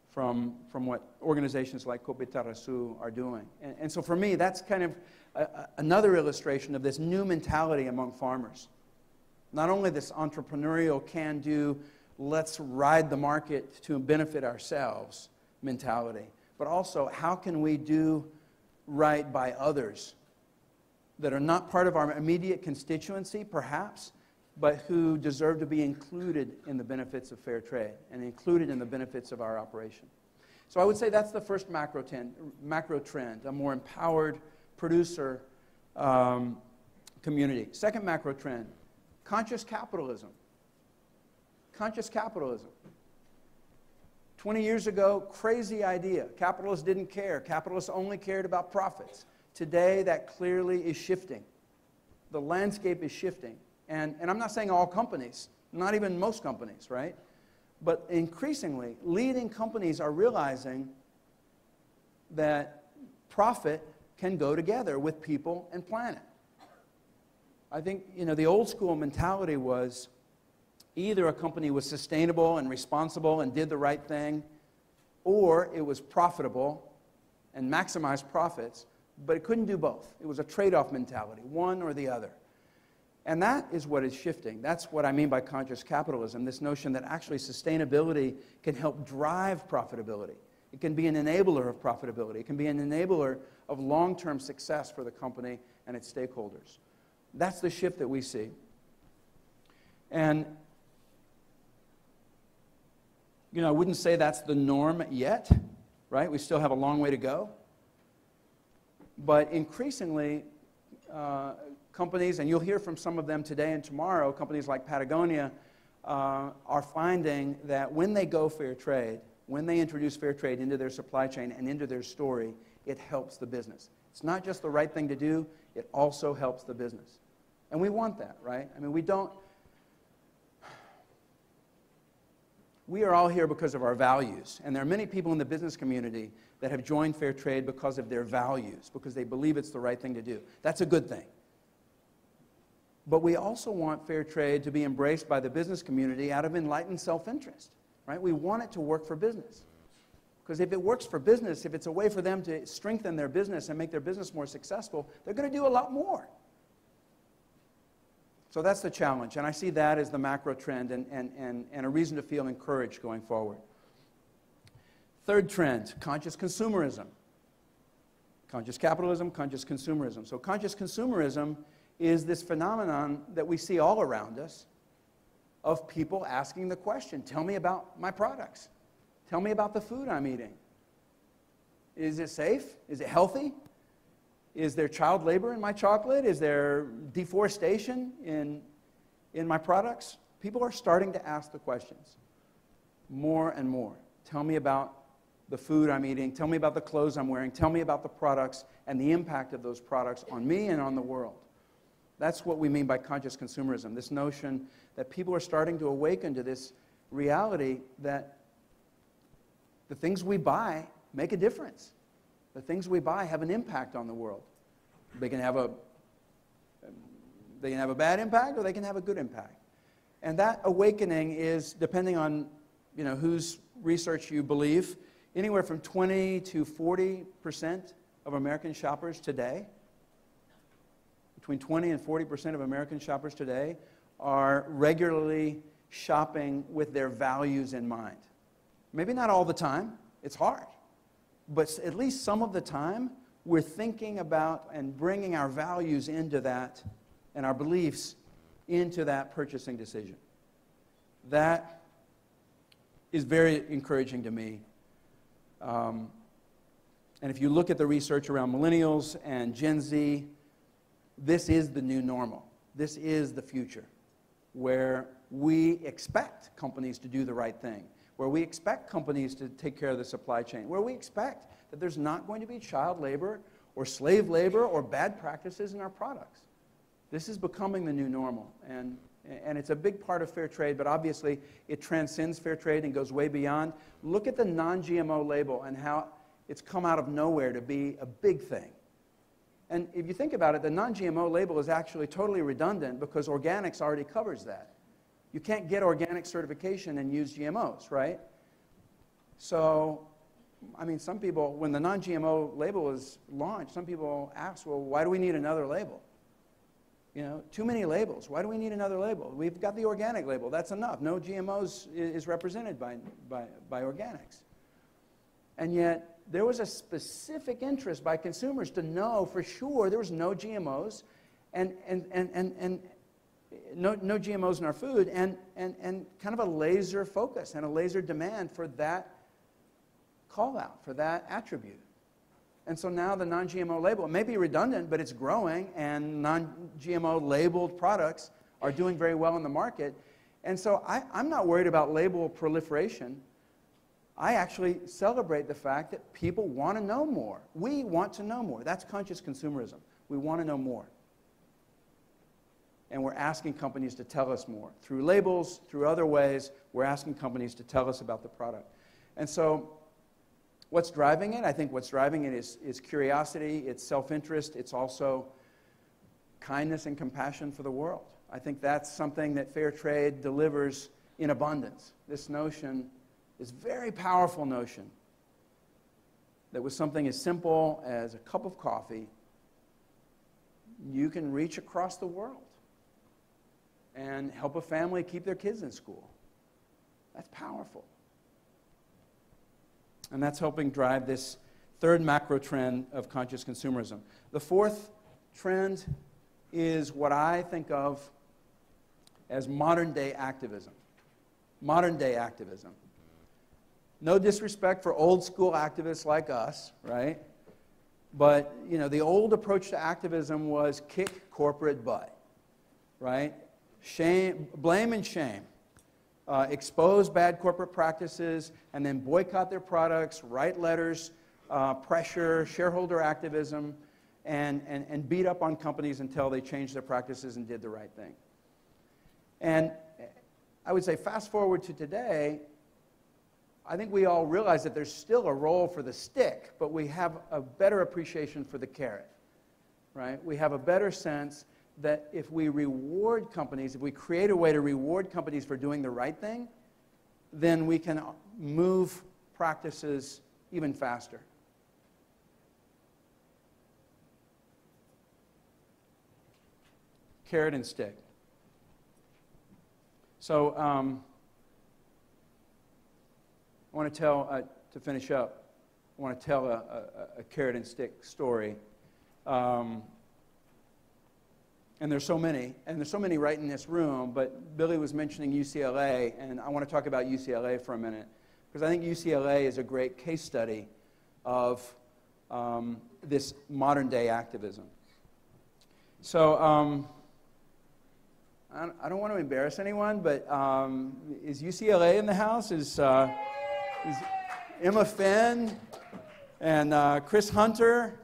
from what organizations like Copi Tarrasu are doing. And so for me, that's kind of another illustration of this new mentality among farmers. Not only this entrepreneurial, can-do, let's ride the market to benefit ourselves mentality, but also how can we do right by others that are not part of our immediate constituency, perhaps, but who deserve to be included in the benefits of fair trade and included in the benefits of our operation. So I would say that's the first macro trend, a more empowered producer community. Second macro trend, conscious capitalism. Conscious capitalism. 20 years ago, crazy idea. Capitalists didn't care. Capitalists only cared about profits. Today, that clearly is shifting. The landscape is shifting. And I'm not saying all companies, not even most companies, right? But increasingly, leading companies are realizing that profit can go together with people and planet. I think, the old school mentality was either a company was sustainable and responsible and did the right thing, or it was profitable and maximized profits, but it couldn't do both. It was a trade-off mentality, one or the other. And that is what is shifting. That's what I mean by conscious capitalism, this notion that actually sustainability can help drive profitability. It can be an enabler of profitability. It can be an enabler of long-term success for the company and its stakeholders. That's the shift that we see. And, I wouldn't say that's the norm yet, right? We still have a long way to go. But increasingly, companies, and you'll hear from some of them today and tomorrow, companies like Patagonia are finding that when they go fair trade, when they introduce fair trade into their supply chain and into their story, it helps the business. It's not just the right thing to do, it also helps the business. And we want that, right? I mean, we are all here because of our values. And there are many people in the business community that have joined fair trade because of their values, because they believe it's the right thing to do. That's a good thing. But we also want fair trade to be embraced by the business community out of enlightened self-interest, right? We want it to work for business. Because if it works for business, if it's a way for them to strengthen their business and make their business more successful, they're going to do a lot more. So that's the challenge, and I see that as the macro trend and a reason to feel encouraged going forward. Third trend, conscious consumerism. Conscious capitalism, conscious consumerism. So conscious consumerism is this phenomenon that we see all around us of people asking the question, tell me about my products. Tell me about the food I'm eating. Is it safe? Is it healthy? Is there child labor in my chocolate? Is there deforestation in my products? People are starting to ask the questions more and more. Tell me about the food I'm eating. Tell me about the clothes I'm wearing. Tell me about the products and the impact of those products on me and on the world. That's what we mean by conscious consumerism, this notion that people are starting to awaken to this reality that the things we buy make a difference. The things we buy have an impact on the world. They can have a bad impact or they can have a good impact. And that awakening is, depending on whose research you believe, anywhere from 20 to 40% of American shoppers today, between 20 and 40% of American shoppers today are regularly shopping with their values in mind. Maybe not all the time, it's hard, but at least some of the time we're thinking about and bringing our values into that and our beliefs into that purchasing decision. That is very encouraging to me. And if you look at the research around millennials and Gen Z, this is the new normal. This is the future, where we expect companies to do the right thing, where we expect companies to take care of the supply chain, where we expect that there's not going to be child labor or slave labor or bad practices in our products. This is becoming the new normal, and it's a big part of fair trade, but obviously it transcends fair trade and goes way beyond. Look at the non-GMO label and how it's come out of nowhere to be a big thing. And if you think about it, the non-GMO label is actually totally redundant because organics already covers that. You can't get organic certification and use GMOs, right? So, I mean, some people, when the non-GMO label was launched, some people asked, well, why do we need another label? Too many labels. Why do we need another label? We've got the organic label. That's enough. No GMOs is represented by organics. And yet, there was a specific interest by consumers to know for sure there was no GMOs and no GMOs in our food, and kind of a laser focus and a laser demand for that call out, for that attribute. And so now the non-GMO label, it may be redundant, but it's growing, and non-GMO labeled products are doing very well in the market. And so I'm not worried about label proliferation. I actually celebrate the fact that people want to know more. We want to know more. That's conscious consumerism. We want to know more. And we're asking companies to tell us more. Through labels, through other ways, we're asking companies to tell us about the product. And so what's driving it? I think what's driving it is curiosity, it's self-interest, it's also kindness and compassion for the world. I think that's something that fair trade delivers in abundance. This notion, this very powerful notion, that with something as simple as a cup of coffee, you can reach across the world and help a family keep their kids in school. That's powerful. And that's helping drive this third macro trend of conscious consumerism. The fourth trend is what I think of as modern-day activism. Modern-day activism. No disrespect for old-school activists like us, right? But, the old approach to activism was kick corporate butt, right? Shame, blame and shame. Expose bad corporate practices, and then boycott their products, write letters, pressure, shareholder activism, and beat up on companies until they changed their practices and did the right thing. And I would say fast forward to today, I think we all realize that there's still a role for the stick, but we have a better appreciation for the carrot, right? We have a better sense that if we reward companies, if we create a way to reward companies for doing the right thing, then we can move practices even faster. Carrot and stick. So I want to tell, to finish up, I want to tell a carrot and stick story. And there's so many right in this room, but Billy was mentioning UCLA, and I want to talk about UCLA for a minute, because I think UCLA is a great case study of this modern day activism. So I don't want to embarrass anyone, but is UCLA in the house? Is Emma Finn and Chris Hunter,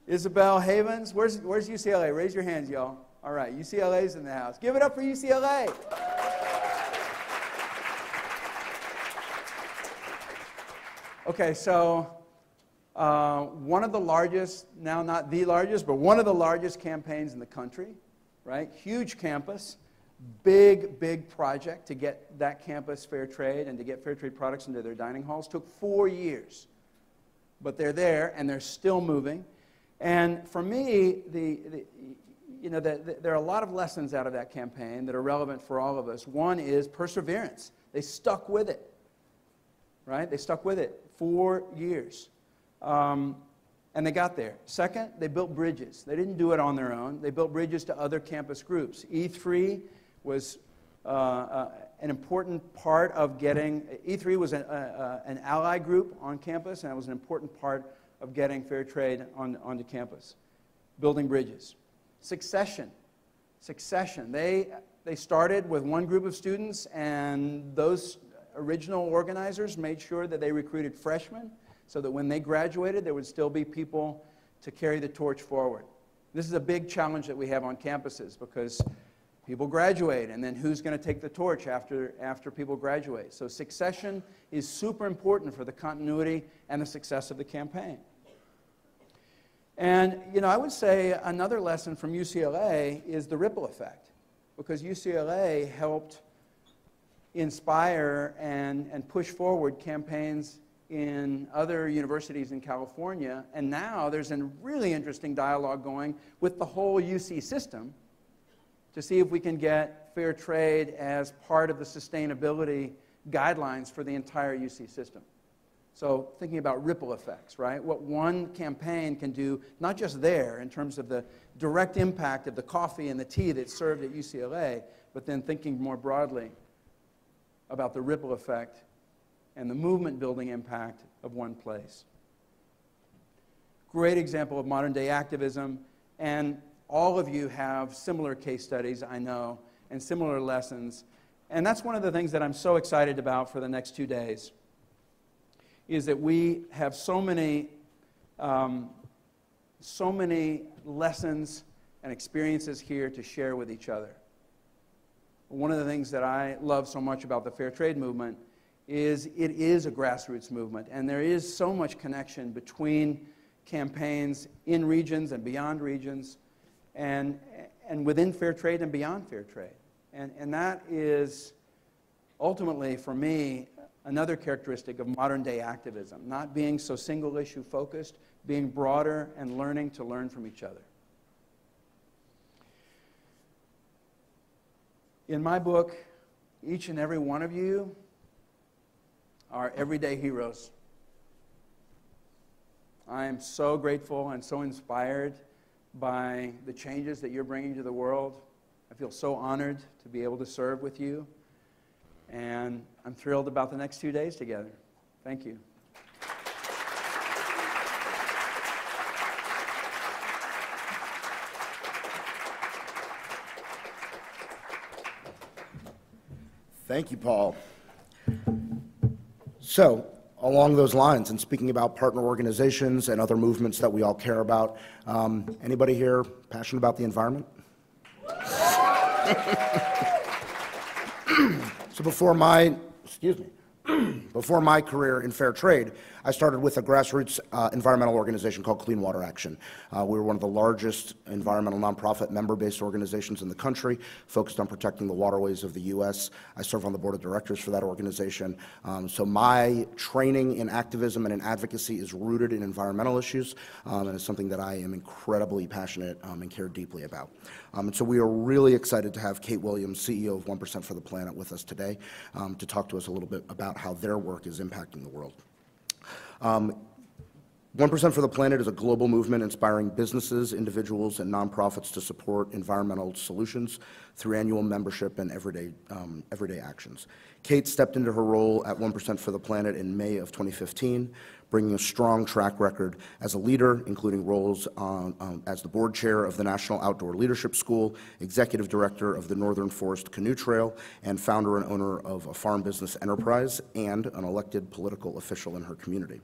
Isabel Havens? Where's UCLA? Raise your hands, y'all. All right, UCLA's in the house. Give it up for UCLA. Okay, so one of the largest, now not the largest, but one of the largest campaigns in the country, right? Huge campus, big project to get that campus fair trade and to get fair trade products into their dining halls. Took 4 years, but they're there and they're still moving. And for me, there are a lot of lessons out of that campaign that are relevant for all of us. One is perseverance. They stuck with it, right? They stuck with it 4 years. And they got there. Second, they built bridges. They didn't do it on their own. They built bridges to other campus groups. E3 was an important part of getting, E3 was an ally group on campus, and it was an important part of getting fair trade onto campus. Building bridges. Succession. They started with one group of students, and those original organizers made sure that they recruited freshmen so that when they graduated, there would still be people to carry the torch forward. This is a big challenge that we have on campuses because people graduate, and then who's going to take the torch after people graduate? So succession is super important for the continuity and the success of the campaign. And, I would say another lesson from UCLA is the ripple effect, because UCLA helped inspire and push forward campaigns in other universities in California, and now there's a really interesting dialogue going with the whole UC system to see if we can get fair trade as part of the sustainability guidelines for the entire UC system. So thinking about ripple effects, right? What one campaign can do, not just there in terms of the direct impact of the coffee and the tea that's served at UCLA, but then thinking more broadly about the ripple effect and the movement-building impact of one place. Great example of modern-day activism, and all of you have similar case studies, I know, and similar lessons. And that's one of the things that I'm so excited about for the next 2 days, is that we have so many lessons and experiences here to share with each other. One of the things that I love so much about the fair trade movement is it is a grassroots movement, and there is so much connection between campaigns in regions and beyond regions, and within fair trade and beyond fair trade. And that is ultimately, for me, another characteristic of modern-day activism, not being so single-issue focused, being broader and learning to learn from each other. In my book, each and every one of you are everyday heroes. I am so grateful and so inspired by the changes that you're bringing to the world. I feel so honored to be able to serve with you, and I'm thrilled about the next 2 days together. Thank you. Thank you, Paul. So, along those lines, and speaking about partner organizations and other movements that we all care about, anybody here passionate about the environment? So before my career in fair trade, I started with a grassroots environmental organization called Clean Water Action. We were one of the largest environmental nonprofit member-based organizations in the country, focused on protecting the waterways of the U.S. I serve on the board of directors for that organization. So my training in activism and in advocacy is rooted in environmental issues, and it's something that I am incredibly passionate and care deeply about. And so we are really excited to have Kate Williams, CEO of 1% for the Planet, with us today to talk to us a little bit about how their work is impacting the world. 1% for the Planet is a global movement inspiring businesses, individuals, and nonprofits to support environmental solutions through annual membership and everyday actions. Kate stepped into her role at 1% for the Planet in May of 2015, bringing a strong track record as a leader, including roles as the board chair of the National Outdoor Leadership School, executive director of the Northern Forest Canoe Trail, and founder and owner of a farm business enterprise, and an elected political official in her community.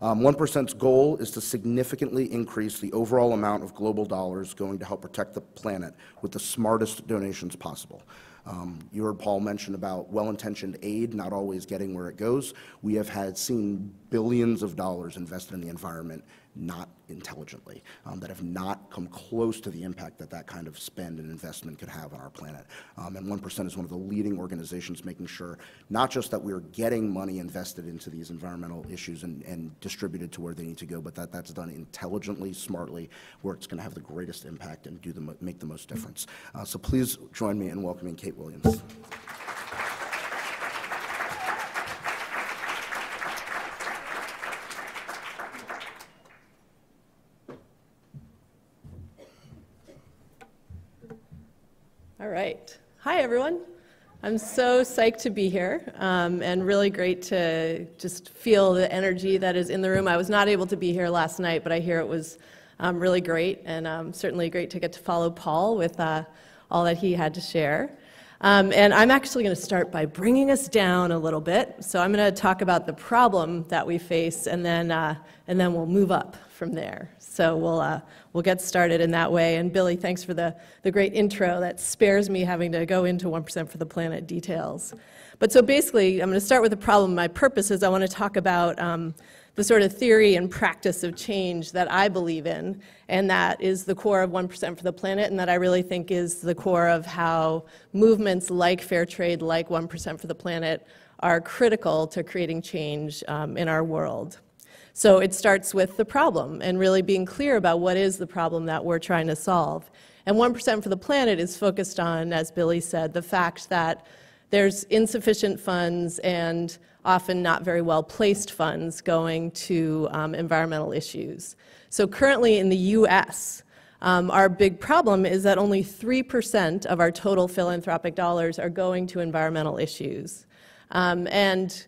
1%'s goal is to significantly increase the overall amount of global dollars going to help protect the planet with the smartest donations possible. You heard Paul mention about well-intentioned aid not always getting where it goes. We have seen billions of dollars invested in the environment not intelligently, that have not come close to the impact that that kind of spend and investment could have on our planet. And 1% is one of the leading organizations making sure not just that we're getting money invested into these environmental issues and distributed to where they need to go, but that that's done intelligently, smartly, where it's going to have the greatest impact and make the most difference. So please join me in welcoming Kate Williams. All right. Hi, everyone. I'm so psyched to be here, and really great to just feel the energy that is in the room. I was not able to be here last night, but I hear it was really great, and certainly great to get to follow Paul with all that he had to share. And I'm actually going to start by bringing us down a little bit. So I'm going to talk about the problem that we face, and then we'll move up from there. So we'll get started in that way. And Billy, thanks for the great intro that spares me having to go into 1% for the Planet details. But so basically, I'm going to start with the problem. My purpose is I want to talk about the sort of theory and practice of change that I believe in, and that is the core of 1% for the Planet, and that I really think is the core of how movements like fair trade, like 1% for the Planet, are critical to creating change in our world. So it starts with the problem and really being clear about what is the problem that we're trying to solve. And 1% for the Planet is focused on, as Billy said, the fact that there's insufficient funds and often not very well placed funds going to environmental issues. So currently in the US, our big problem is that only 3% of our total philanthropic dollars are going to environmental issues. And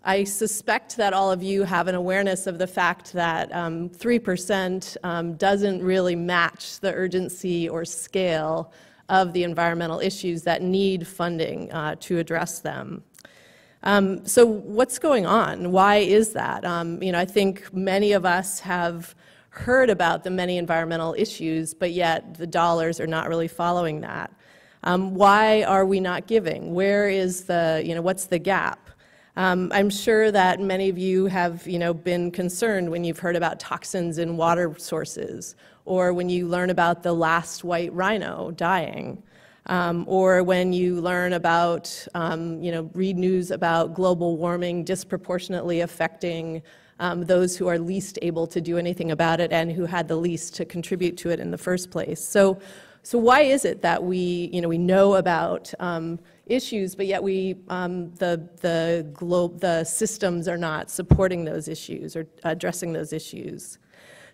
I suspect that all of you have an awareness of the fact that 3% doesn't really match the urgency or scale of the environmental issues that need funding to address them. So what's going on? Why is that? I think many of us have heard about the many environmental issues, but yet the dollars are not really following that. Why are we not giving? Where is what's the gap? I'm sure that many of you have, been concerned when you've heard about toxins in water sources, or when you learn about the last white rhino dying, or when you learn about, read news about global warming disproportionately affecting those who are least able to do anything about it and who had the least to contribute to it in the first place. So why is it that we know about issues, but yet the systems are not supporting those issues or addressing those issues?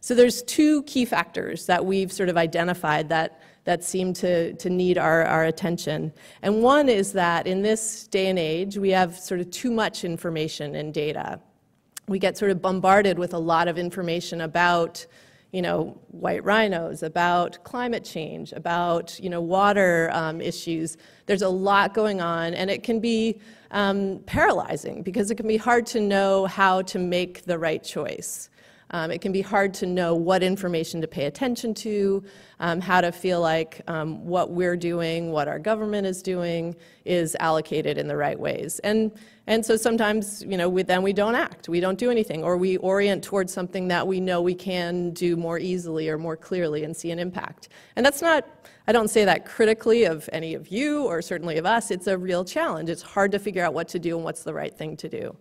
So there's two key factors that we've sort of identified that seem to need our attention. And one is that in this day and age, we have sort of too much information and data. We get sort of bombarded with a lot of information about white rhinos, about climate change, about, water issues. There's a lot going on, and it can be paralyzing because it can be hard to know how to make the right choice. It can be hard to know what information to pay attention to, how to feel like what we're doing, what our government is doing, is allocated in the right ways. And so sometimes, then we don't act, we don't do anything, or we orient towards something that we know we can do more easily or more clearly and see an impact. And that's not, I don't say that critically of any of you or certainly of us. It's a real challenge. It's hard to figure out what to do and what's the right thing to do.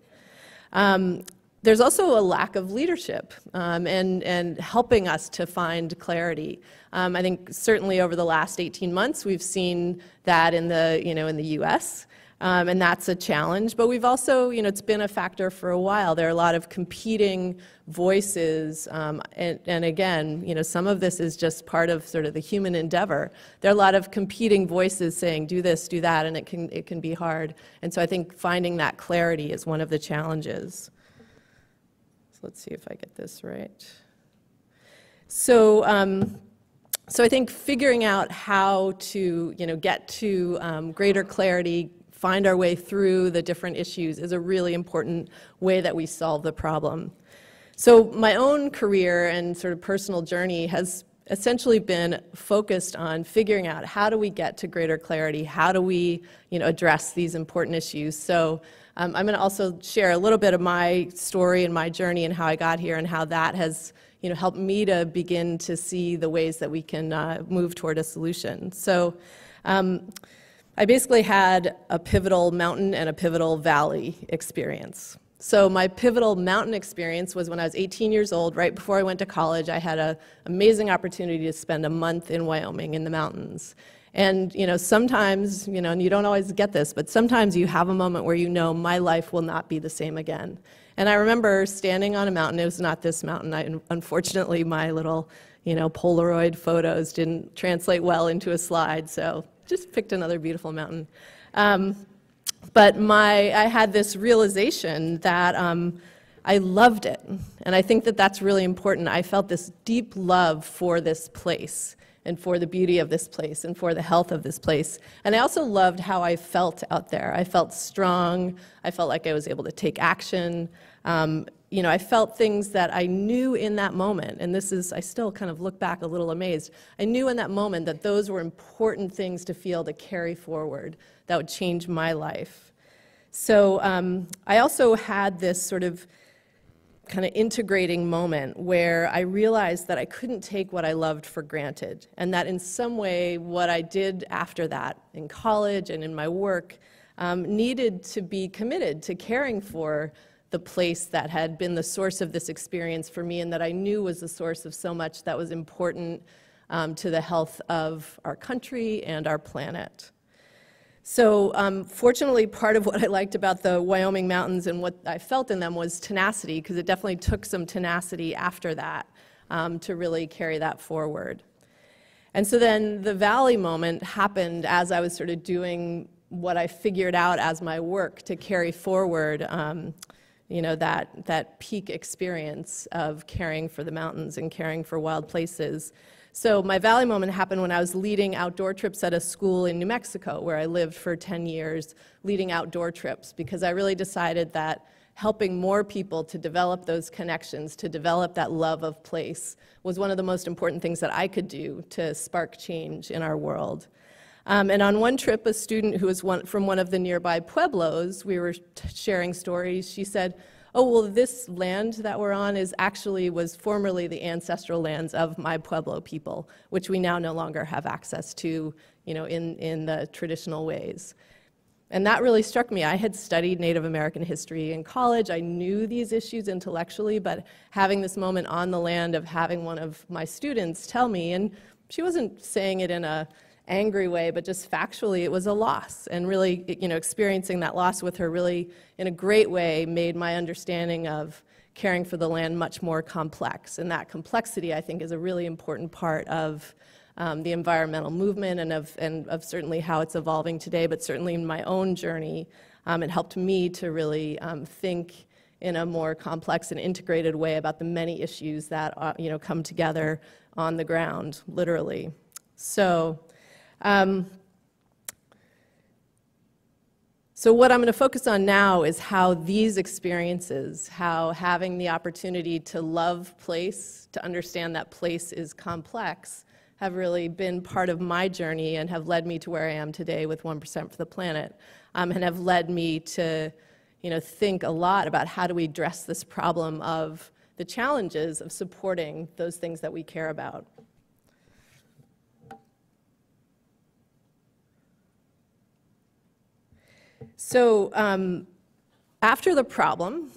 There's also a lack of leadership and helping us to find clarity. I think certainly over the last 18 months we've seen that in the in the U.S. And that's a challenge, but we've also, it's been a factor for a while. There are a lot of competing voices, and again, some of this is just part of sort of the human endeavor. There are a lot of competing voices saying, do this, do that, and it can be hard. And so I think finding that clarity is one of the challenges. So let's see if I get this right. So, so I think figuring out how to, get to greater clarity, find our way through the different issues is a really important way that we solve the problem. So my own career and sort of personal journey has essentially been focused on figuring out how do we get to greater clarity, how do we address these important issues. So I'm going to also share a little bit of my story and my journey and how I got here and how that has helped me to begin to see the ways that we can move toward a solution. So I basically had a pivotal mountain and a pivotal valley experience. So my pivotal mountain experience was when I was 18 years old, right before I went to college. I had an amazing opportunity to spend a month in Wyoming in the mountains. And sometimes, and you don't always get this, but sometimes you have a moment where my life will not be the same again. And I remember standing on a mountain. It was not this mountain. Unfortunately, my little Polaroid photos didn't translate well into a slide, so just picked another beautiful mountain. But I had this realization that I loved it, and I think that that's really important. I felt this deep love for this place, and for the beauty of this place, and for the health of this place. And I also loved how I felt out there. I felt strong. I felt like I was able to take action. I felt things that I knew in that moment, and I still kind of look back a little amazed. I knew in that moment that those were important things to feel, to carry forward, that would change my life. So I also had this sort of kind of integrating moment where I realized that I couldn't take what I loved for granted, and that in some way what I did after that in college and in my work needed to be committed to caring for the place that had been the source of this experience for me and that I knew was the source of so much that was important to the health of our country and our planet. So fortunately, part of what I liked about the Wyoming mountains and what I felt in them was tenacity, because it definitely took some tenacity after that to really carry that forward. And so then the valley moment happened as I was sort of doing what I figured out as my work to carry forward that peak experience of caring for the mountains and caring for wild places. So my valley moment happened when I was leading outdoor trips at a school in New Mexico, where I lived for 10 years, leading outdoor trips, because I really decided that helping more people to develop those connections, to develop that love of place, was one of the most important things that I could do to spark change in our world. And on one trip, a student who was from one of the nearby pueblos, we were sharing stories. She said, oh, well, this land that we're on was formerly the ancestral lands of my Pueblo people, which we now no longer have access to, in the traditional ways. And that really struck me. I had studied Native American history in college. I knew these issues intellectually, but having this moment on the land of having one of my students tell me, and she wasn't saying it in a angry way, but just factually, it was a loss. And really, experiencing that loss with her really, in a great way, made my understanding of caring for the land much more complex. And that complexity, I think, is a really important part of the environmental movement and of certainly how it's evolving today, but certainly in my own journey, it helped me to really think in a more complex and integrated way about the many issues that come together on the ground, literally. So what I'm going to focus on now is how these experiences, how having the opportunity to love place, to understand that place is complex, have really been part of my journey and have led me to where I am today with 1% for the Planet, and have led me to think a lot about how do we address this problem of the challenges of supporting those things that we care about. So after the problem,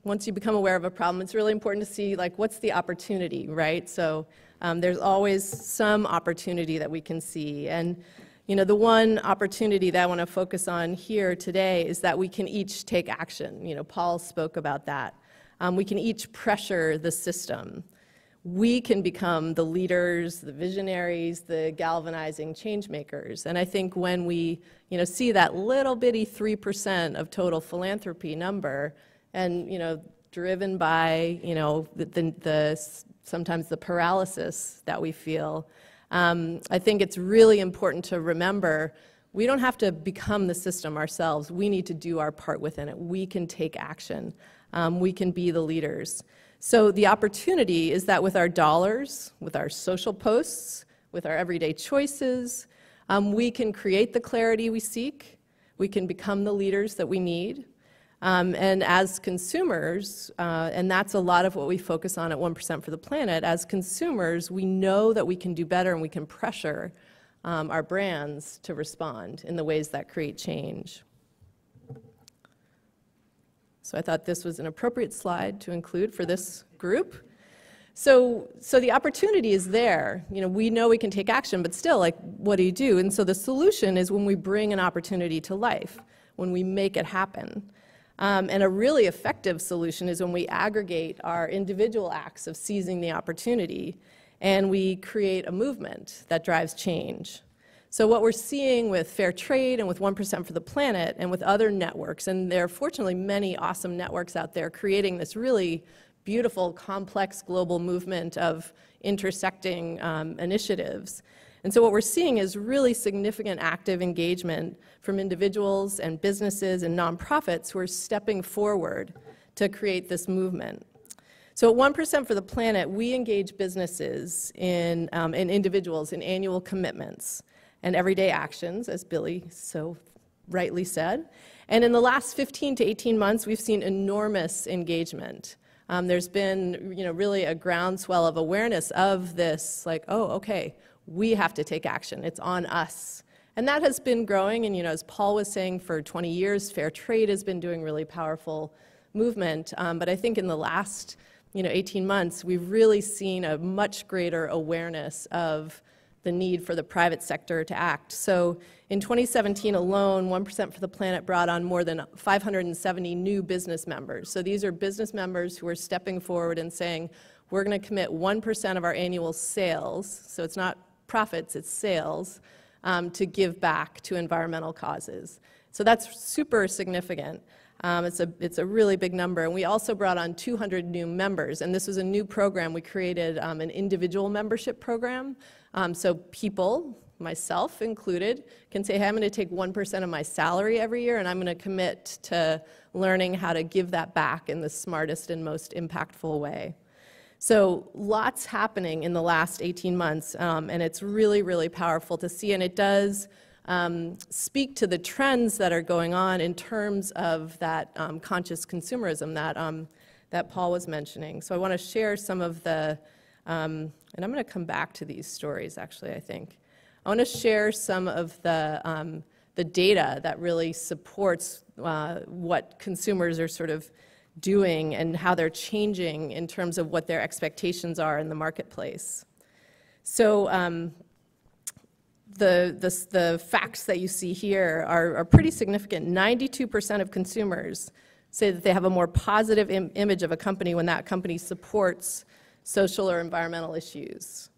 once you become aware of a problem, it's really important to see, what's the opportunity, right? So there's always some opportunity that we can see. And, You know, the one opportunity that I want to focus on here today is that we can each take action. You know, Paul spoke about that. We can each pressure the system. We can become the leaders, the visionaries, the galvanizing change makers. And I think when we, you know, see that little bitty 3% of total philanthropy number, and, you know, driven by, you know, sometimes the paralysis that we feel, I think it's really important to remember we don't have to become the system ourselves. We need to do our part within it. We can take action. We can be the leaders. So the opportunity is that with our dollars, with our social posts, with our everyday choices, we can create the clarity we seek. We can become the leaders that we need. And as consumers, and that's a lot of what we focus on at 1% for the Planet, as consumers, we know that we can do better and we can pressure our brands to respond in the ways that create change. So I thought this was an appropriate slide to include for this group. So the opportunity is there. You know, we know we can take action, but still, like, what do you do? And so the solution is when we bring an opportunity to life, when we make it happen. And a really effective solution is when we aggregate our individual acts of seizing the opportunity and we create a movement that drives change. So what we're seeing with Fair Trade and with 1% for the Planet and with other networks, and there are fortunately many awesome networks out there creating this really beautiful, complex global movement of intersecting initiatives. And so what we're seeing is really significant active engagement from individuals and businesses and nonprofits who are stepping forward to create this movement. So at 1% for the Planet, we engage businesses and individuals in annual commitments and everyday actions, as Billy so rightly said. And in the last 15 to 18 months, we've seen enormous engagement. There's been, you know, really a groundswell of awareness of this, like, oh, okay, we have to take action. It's on us. And that has been growing, and, you know, as Paul was saying, for 20 years, Fair Trade has been doing really powerful movement. But I think in the last, you know, 18 months, we've really seen a much greater awareness of the need for the private sector to act. So in 2017 alone, 1% for the Planet brought on more than 570 new business members. So these are business members who are stepping forward and saying, we're going to commit 1% of our annual sales, so it's not profits, it's sales, to give back to environmental causes. So that's super significant. It's a really big number. And we also brought on 200 new members. And this was a new program. We created an individual membership program. So people, myself included, can say, hey, I'm going to take 1% of my salary every year, and I'm going to commit to learning how to give that back in the smartest and most impactful way. So lots happening in the last 18 months, and it's really, really powerful to see. And it does speak to the trends that are going on in terms of that conscious consumerism that Paul was mentioning. So I want to share some of the, and I'm going to come back to these stories, actually, I think. I want to share some of the data that really supports what consumers are sort of doing and how they're changing in terms of what their expectations are in the marketplace. So the facts that you see here are pretty significant. 92% of consumers say that they have a more positive image of a company when that company supports social or environmental issues.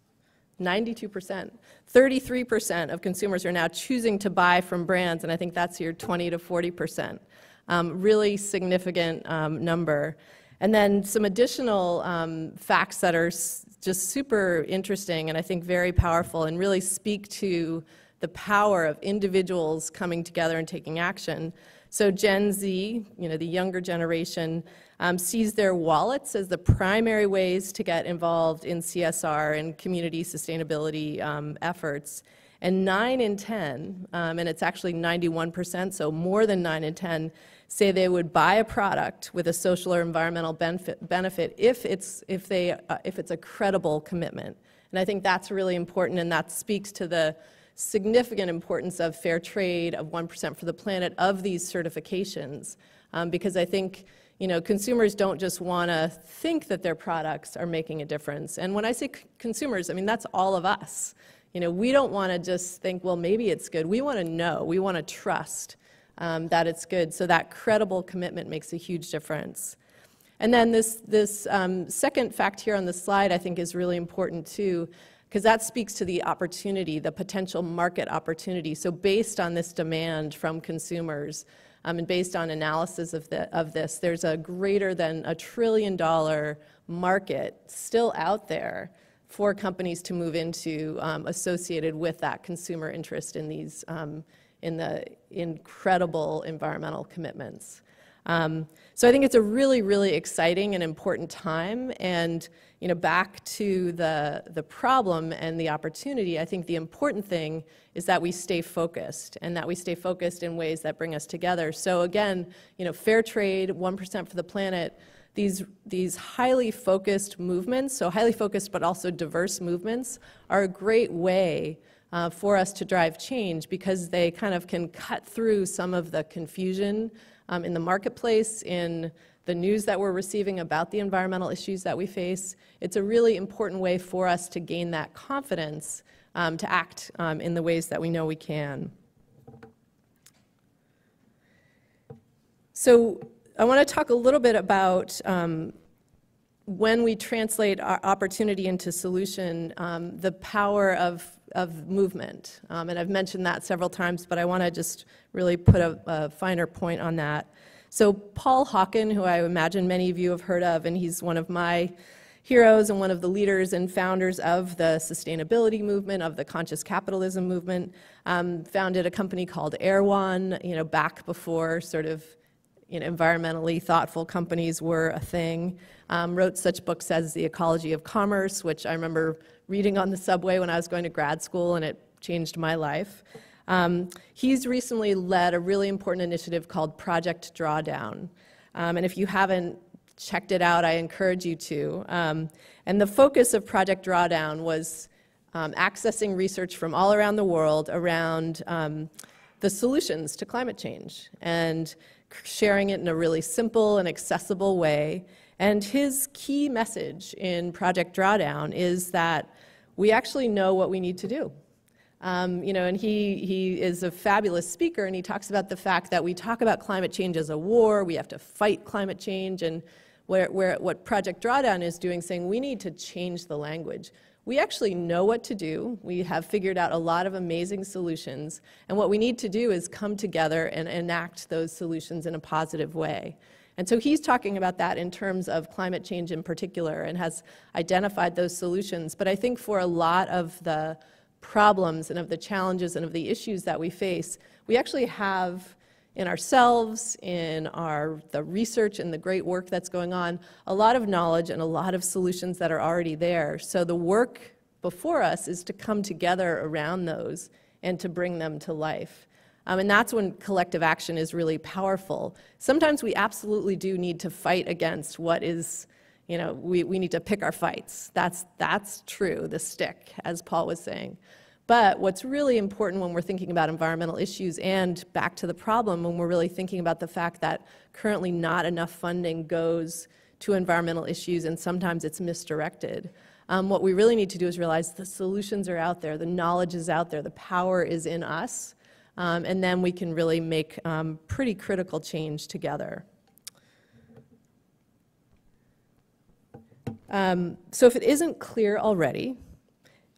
92%. 33% of consumers are now choosing to buy from brands, and I think that's your 20 to 40%. Really significant number. And then some additional facts that are just super interesting and I think very powerful and really speak to the power of individuals coming together and taking action. So Gen Z, you know, the younger generation, sees their wallets as the primary ways to get involved in CSR and community sustainability efforts. And 9 in 10, and it's actually 91%, so more than 9 in 10, say they would buy a product with a social or environmental benefit if it's a credible commitment. And I think that's really important, and that speaks to the significant importance of fair trade, of 1% for the Planet, of these certifications, because I think, you know, consumers don't just want to think that their products are making a difference. And when I say consumers, I mean that's all of us. we don't want to just think, well, maybe it's good. We want to know. We want to trust that it's good. So that credible commitment makes a huge difference. And then this second fact here on the slide, I think, is really important too, because that speaks to the opportunity, the potential market opportunity. So based on this demand from consumers, and based on analysis of this, there's a greater than $1 trillion market still out there for companies to move into, associated with that consumer interest in these, in the incredible environmental commitments. So I think it's a really, really exciting and important time. And back to the problem and the opportunity, I think the important thing is that we stay focused, and that we stay focused in ways that bring us together. So again, fair trade, 1% for the planet, these highly focused movements, so highly focused but also diverse movements, are a great way for us to drive change, because they kind of can cut through some of the confusion in the marketplace, in the news that we're receiving about the environmental issues that we face. It's a really important way for us to gain that confidence to act in the ways that we know we can. So I want to talk a little bit about when we translate our opportunity into solution, the power of movement. And I've mentioned that several times, but I want to just really put a finer point on that. So Paul Hawken, who I imagine many of you have heard of, and he's one of my heroes and one of the leaders and founders of the sustainability movement, of the conscious capitalism movement, founded a company called Erewhon, back before sort of environmentally thoughtful companies were a thing. Wrote such books as The Ecology of Commerce, which I remember reading on the subway when I was going to grad school, and it changed my life. He's recently led a really important initiative called Project Drawdown. And if you haven't checked it out, I encourage you to. And the focus of Project Drawdown was accessing research from all around the world around the solutions to climate change, and sharing it in a really simple and accessible way. And his key message in Project Drawdown is that we actually know what we need to do. And he is a fabulous speaker, and he talks about the fact that we talk about climate change as a war, we have to fight climate change, and what Project Drawdown is doing, saying we need to change the language. We actually know what to do. We have figured out a lot of amazing solutions, and what we need to do is come together and enact those solutions in a positive way. And so he's talking about that in terms of climate change in particular, and has identified those solutions. But I think for a lot of the problems and of the challenges and of the issues that we face, we actually have in ourselves, in the research and the great work that's going on, a lot of knowledge and a lot of solutions that are already there. So the work before us is to come together around those and to bring them to life. And that's when collective action is really powerful. Sometimes we absolutely do need to fight against what is, we need to pick our fights. That's true, the stick, as Paul was saying. But what's really important when we're thinking about environmental issues, and back to the problem, when we're really thinking about the fact that currently not enough funding goes to environmental issues, and sometimes it's misdirected. What we really need to do is realize the solutions are out there, the knowledge is out there, the power is in us, and then we can really make pretty critical change together. So if it isn't clear already,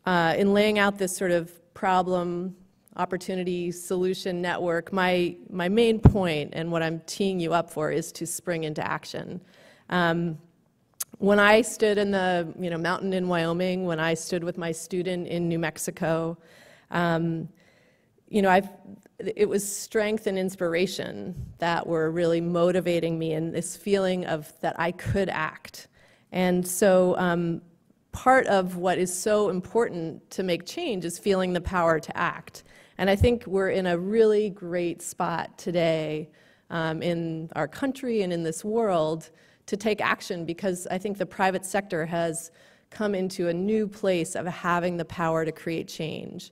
in laying out this sort of problem, opportunity, solution network, my main point and what I'm teeing you up for is to spring into action. When I stood in the mountain in Wyoming, when I stood with my student in New Mexico, it was strength and inspiration that were really motivating me, and this feeling of that I could act. And so part of what is so important to make change is feeling the power to act. And I think we're in a really great spot today in our country and in this world to take action, because I think the private sector has come into a new place of having the power to create change.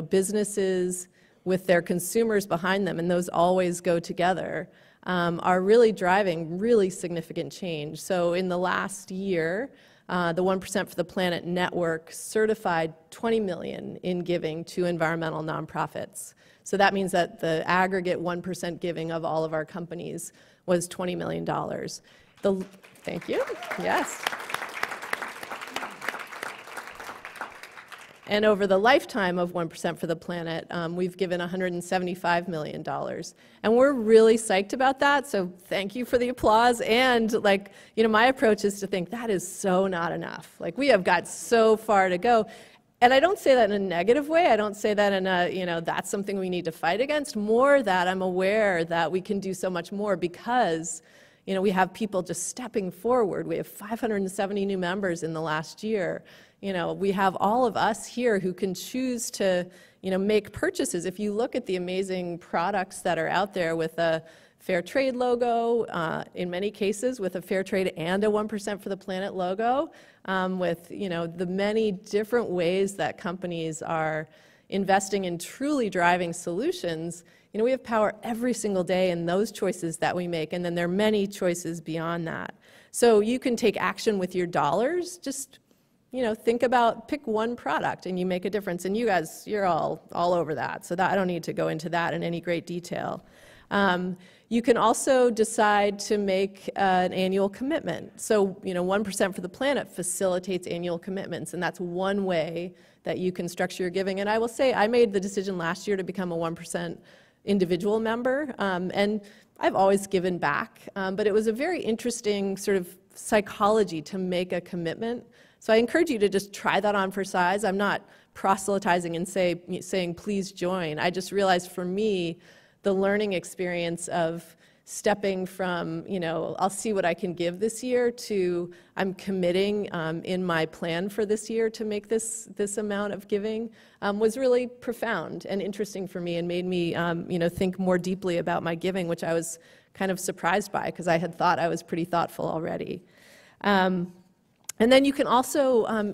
Businesses with their consumers behind them, and those always go together, are really driving really significant change. So in the last year, the 1% for the Planet Network certified 20 million in giving to environmental nonprofits. So that means that the aggregate 1% giving of all of our companies was $20 million. Thank you. Yes. And over the lifetime of 1% for the Planet, we've given $175 million. And we're really psyched about that, so thank you for the applause. And like, you know, my approach is to think that is so not enough. Like, we have got so far to go. And I don't say that in a negative way. I don't say that in a, you know, that's something we need to fight against. More that I'm aware that we can do so much more because, you know, we have people just stepping forward. We have 570 new members in the last year. You know, we have all of us here who can choose to, you know, make purchases. If you look at the amazing products that are out there with a Fair Trade logo, in many cases with a Fair Trade and a 1% for the Planet logo, with, you know, the many different ways that companies are investing in truly driving solutions, you know, we have power every single day in those choices that we make, and then there are many choices beyond that. So you can take action with your dollars. Just, you know, think about, pick one product and you make a difference. And you guys, you're all over that. So that I don't need to go into that in any great detail. You can also decide to make an annual commitment. So, you know, 1% for the Planet facilitates annual commitments, and that's one way that you can structure your giving. And I will say, I made the decision last year to become a 1% individual member, and I've always given back, but it was a very interesting sort of psychology to make a commitment. So I encourage you to just try that on for size. I'm not proselytizing and saying, please join. I just realized for me, the learning experience of stepping from, you know, I'll see what I can give this year to I'm committing in my plan for this year to make this amount of giving was really profound and interesting for me and made me, you know, think more deeply about my giving, which I was kind of surprised by because I had thought I was pretty thoughtful already. And then you can also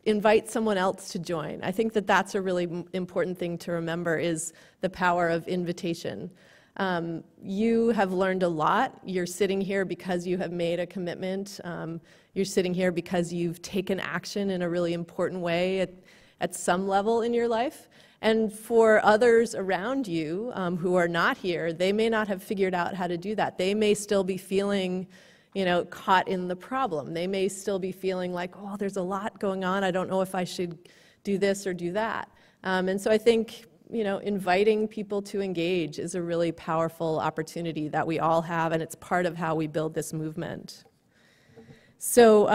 invite someone else to join. I think that that's a really important thing to remember is the power of invitation. You have learned a lot. You're sitting here because you have made a commitment. You're sitting here because you've taken action in a really important way at some level in your life. And for others around you who are not here, they may not have figured out how to do that. They may still be feeling, you know, caught in the problem. They may still be feeling like, oh, there's a lot going on. I don't know if I should do this or do that. And so I think, you know, inviting people to engage is a really powerful opportunity that we all have, and it's part of how we build this movement. So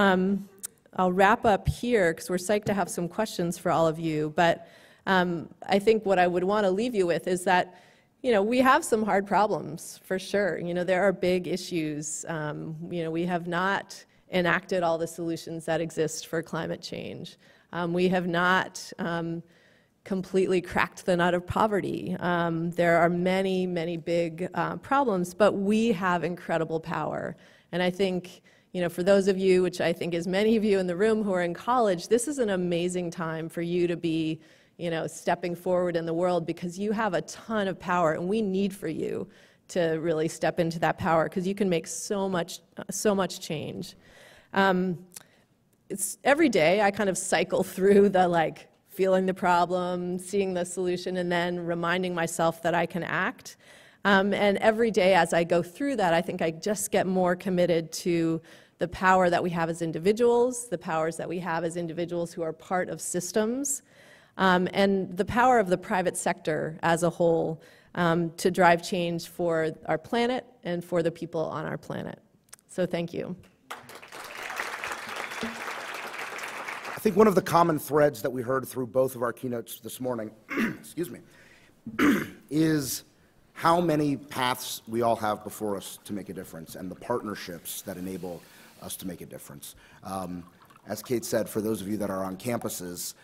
I'll wrap up here because we're psyched to have some questions for all of you. But I think what I would want to leave you with is that, you know, we have some hard problems for sure. You know, there are big issues. You know, we have not enacted all the solutions that exist for climate change. We have not completely cracked the nut of poverty. There are many, many big problems, but we have incredible power. And I think, you know, for those of you, which I think is many of you in the room who are in college, this is an amazing time for you to be, you know, stepping forward in the world because you have a ton of power, and we need for you to really step into that power because you can make so much change. It's every day I kind of cycle through the like feeling the problem, seeing the solution, and then reminding myself that I can act. And every day as I go through that, I think I just get more committed to the power that we have as individuals, the powers that we have as individuals who are part of systems, and the power of the private sector as a whole to drive change for our planet and for the people on our planet. So thank you. I think one of the common threads that we heard through both of our keynotes this morning, excuse me, is how many paths we all have before us to make a difference and the partnerships that enable us to make a difference. As Kate said, for those of you that are on campuses,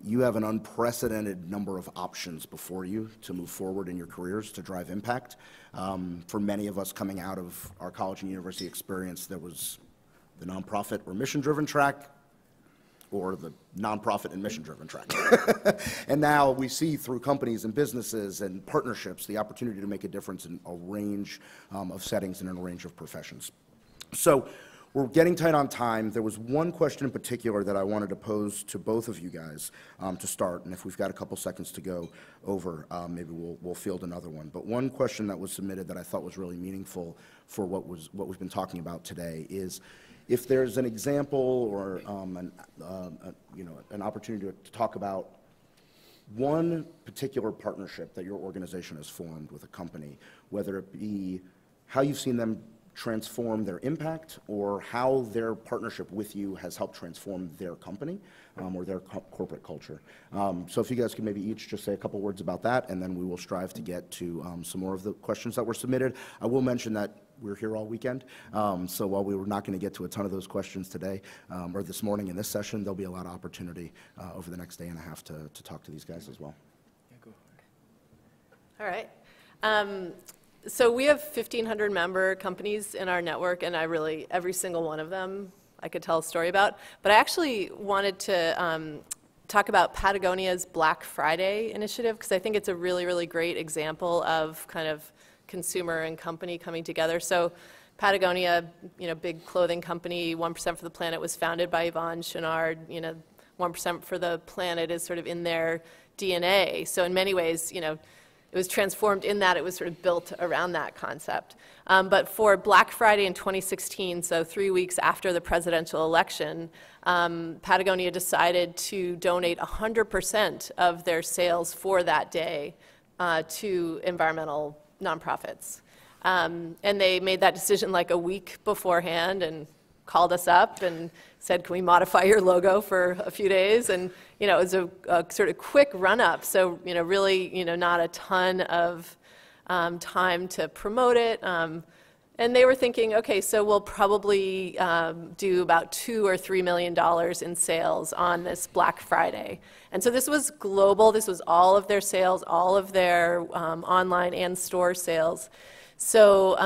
you have an unprecedented number of options before you to move forward in your careers to drive impact. For many of us coming out of our college and university experience, there was the nonprofit or mission-driven track, or the nonprofit and mission-driven track. And now we see through companies and businesses and partnerships the opportunity to make a difference in a range of settings and in a range of professions. So We're getting tight on time. There was one question in particular that I wanted to pose to both of you guys to start, and if we've got a couple seconds to go over, maybe we'll field another one. But one question that was submitted that I thought was really meaningful for what we've been talking about today is, if there's an example or an opportunity to talk about one particular partnership that your organization has formed with a company, whether it be how you've seen them transform their impact or how their partnership with you has helped transform their company or their corporate culture. So if you guys could maybe each just say a couple words about that, and then we will strive to get to some more of the questions that were submitted. I will mention that we're here all weekend, so while we were not going to get to a ton of those questions today or this morning in this session, there'll be a lot of opportunity over the next day and a half to talk to these guys as well. Yeah, go All right. So we have 1,500 member companies in our network, and every single one of them I could tell a story about. But I actually wanted to talk about Patagonia's Black Friday initiative, because I think it's a really, really great example of kind of consumer and company coming together. So Patagonia, big clothing company, 1% for the Planet was founded by Yvon Chouinard. 1% for the Planet is sort of in their DNA. So in many ways, it was transformed in that it was sort of built around that concept. But for Black Friday in 2016, so 3 weeks after the presidential election, Patagonia decided to donate 100% of their sales for that day to environmental nonprofits. And they made that decision like a week beforehand and called us up and said, can we modify your logo for a few days? And it was a sort of quick run-up, so really not a ton of time to promote it. And they were thinking, okay, so we'll probably do about $2 or $3 million in sales on this Black Friday. And so this was global. This was all of their sales, all of their online and store sales. So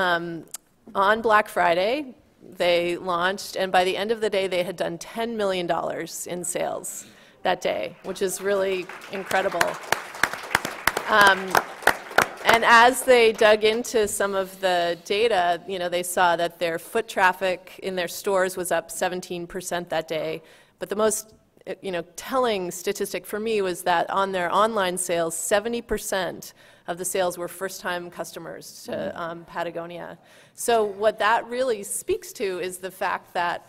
on Black Friday, they launched, and by the end of the day, they had done $10 million in sales that day, which is really incredible. And as they dug into some of the data, they saw that their foot traffic in their stores was up 17% that day. But the most telling statistic for me was that on their online sales, 70% of the sales were first-time customers to Patagonia. So what that really speaks to is the fact that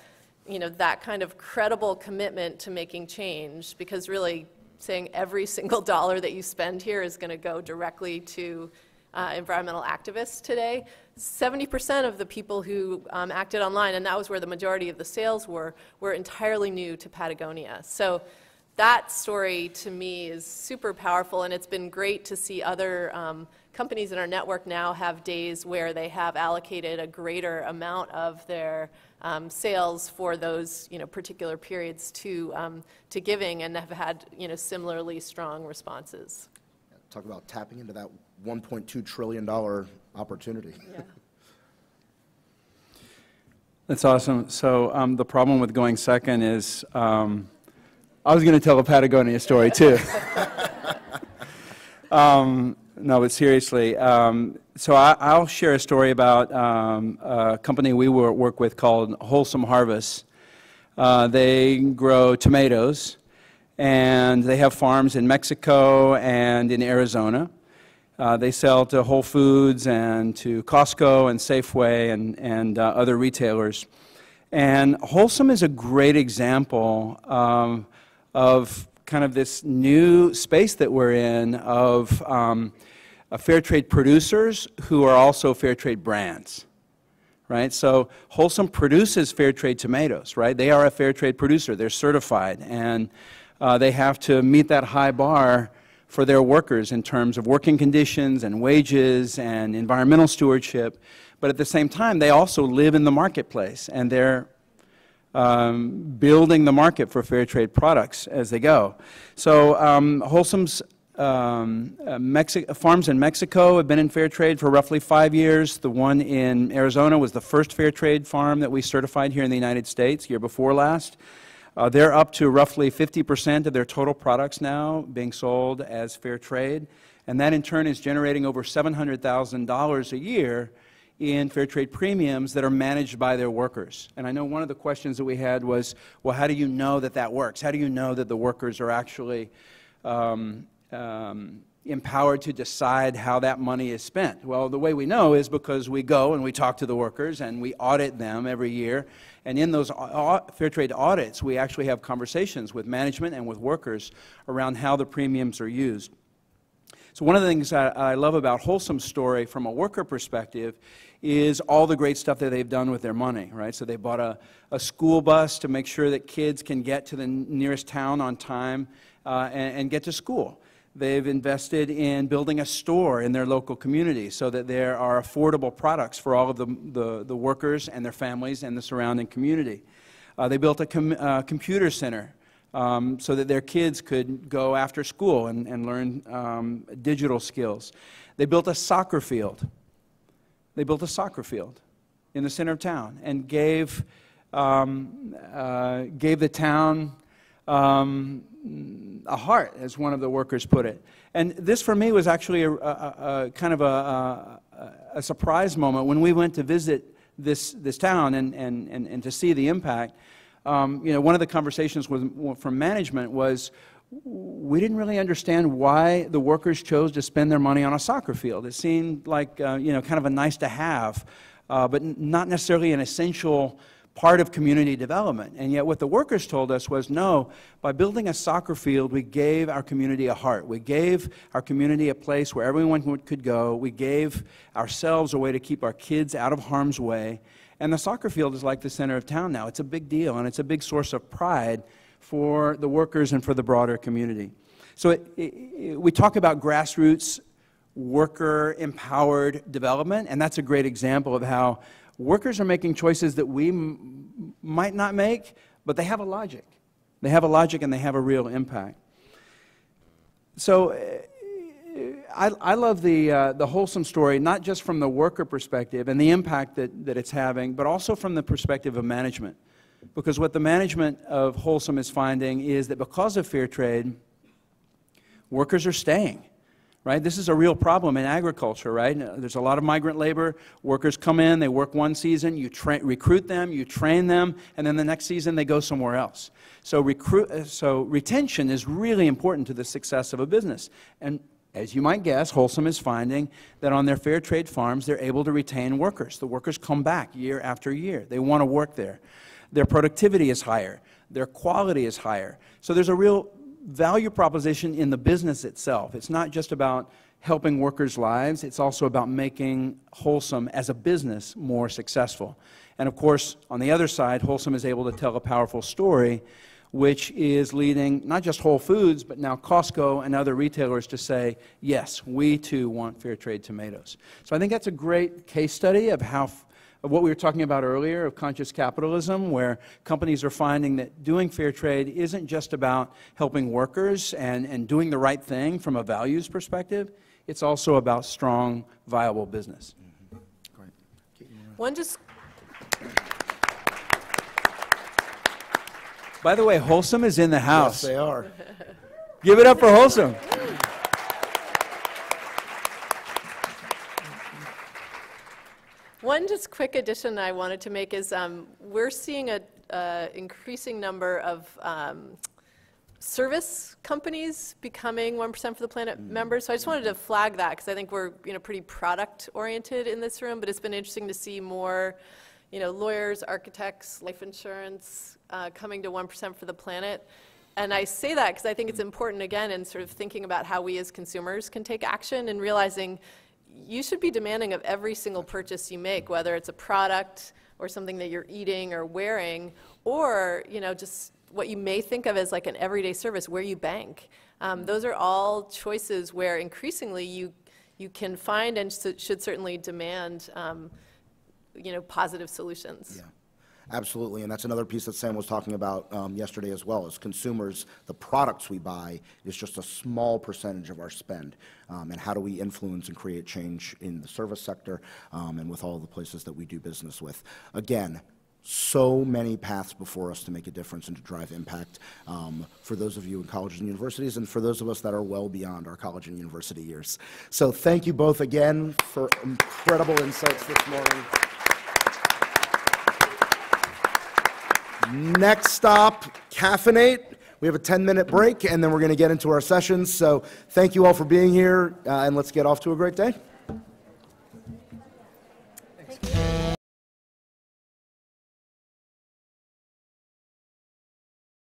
that kind of credible commitment to making change, because really saying every single dollar that you spend here is going to go directly to environmental activists today. 70% of the people who acted online, and that was where the majority of the sales were entirely new to Patagonia. So that story to me is super powerful, and it's been great to see other companies in our network now have days where they have allocated a greater amount of their sales for those particular periods to giving, and have had similarly strong responses. Talk about tapping into that $1.2 trillion opportunity. Yeah. That's awesome. So the problem with going second is I was going to tell a Patagonia story too. No, but seriously. So I'll share a story about a company we work with called Wholesome Harvest. They grow tomatoes, and they have farms in Mexico and in Arizona. They sell to Whole Foods and to Costco and Safeway and other retailers. And Wholesome is a great example of kind of this new space that we're in of fair trade producers who are also fair trade brands, right? So Wholesome produces fair trade tomatoes, right? They are a fair trade producer. They're certified, and they have to meet that high bar for their workers in terms of working conditions and wages and environmental stewardship. But at the same time, they also live in the marketplace, and they're building the market for fair trade products as they go. So Wholesome's farms in Mexico have been in fair trade for roughly 5 years. The one in Arizona was the first fair trade farm that we certified here in the United States, year before last. They're up to roughly 50% of their total products now being sold as fair trade, and that in turn is generating over $700,000 a year in fair trade premiums that are managed by their workers. And I know one of the questions that we had was, well, how do you know that that works? How do you know that the workers are actually empowered to decide how that money is spent? Well, the way we know is because we go and we talk to the workers and we audit them every year. And in those fair trade audits, we actually have conversations with management and with workers around how the premiums are used. So one of the things I love about Wholesome's story from a worker perspective is all the great stuff that they've done with their money, right? So they bought a school bus to make sure that kids can get to the nearest town on time and get to school. They've invested in building a store in their local community so that there are affordable products for all of the workers and their families and the surrounding community. They built a computer center so that their kids could go after school and learn digital skills. They built a soccer field. They built a soccer field in the center of town and gave the town a heart, as one of the workers put it. And this, for me, was actually a kind of a surprise moment when we went to visit this town and to see the impact. You know, one of the conversations from management was, we didn't really understand why the workers chose to spend their money on a soccer field. It seemed like, you know, kind of a nice to have, but not necessarily an essential part of community development. And yet what the workers told us was, no, by building a soccer field, we gave our community a heart. We gave our community a place where everyone could go. We gave ourselves a way to keep our kids out of harm's way. And the soccer field is like the center of town now. It's a big deal, and it's a big source of pride for the workers and for the broader community. So we talk about grassroots worker-empowered development, and that's a great example of how workers are making choices that we might not make, but they have a logic. They have a logic and they have a real impact. So I love the Wholesome story, not just from the worker perspective and the impact that it's having, but also from the perspective of management. Because what the management of Wholesome is finding is that because of fair trade, workers are staying. Right? This is a real problem in agriculture, right? There's a lot of migrant labor. Workers come in, they work one season, you recruit them, you train them, and then the next season they go somewhere else. So retention is really important to the success of a business. And as you might guess, Wholesome is finding that on their fair trade farms, they're able to retain workers. The workers come back year after year. They want to work there. Their productivity is higher. Their quality is higher. So there's a real value proposition in the business itself. It's not just about helping workers' lives, it's also about making Wholesome as a business more successful. And of course, on the other side, Wholesome is able to tell a powerful story which is leading not just Whole Foods, but now Costco and other retailers to say, yes, we too want fair trade tomatoes. So I think that's a great case study of what we were talking about earlier, of conscious capitalism, where companies are finding that doing fair trade isn't just about helping workers and doing the right thing from a values perspective. It's also about strong, viable business. Great. By the way, Wholesome is in the house. Yes, they are. Give it up for Wholesome. One just quick addition I wanted to make is we're seeing an increasing number of service companies becoming 1% for the Planet members. So I just wanted to flag that because I think we're pretty product oriented in this room, but it's been interesting to see more lawyers, architects, life insurance coming to 1% for the Planet. And I say that because I think it's important, again, in sort of thinking about how we as consumers can take action and realizing you should be demanding of every single purchase you make, whether it's a product or something that you're eating or wearing, or just what you may think of as like an everyday service, where you bank. Those are all choices where increasingly you can find and should certainly demand positive solutions. Yeah. Absolutely, and that's another piece that Sam was talking about yesterday as well. As consumers, the products we buy is just a small percentage of our spend, and how do we influence and create change in the service sector and with all the places that we do business with. Again, so many paths before us to make a difference and to drive impact for those of you in colleges and universities and for those of us that are well beyond our college and university years. So thank you both again for incredible insights this morning. Next stop, Caffeinate. We have a 10-minute break, and then we're going to get into our sessions. So thank you all for being here, and let's get off to a great day.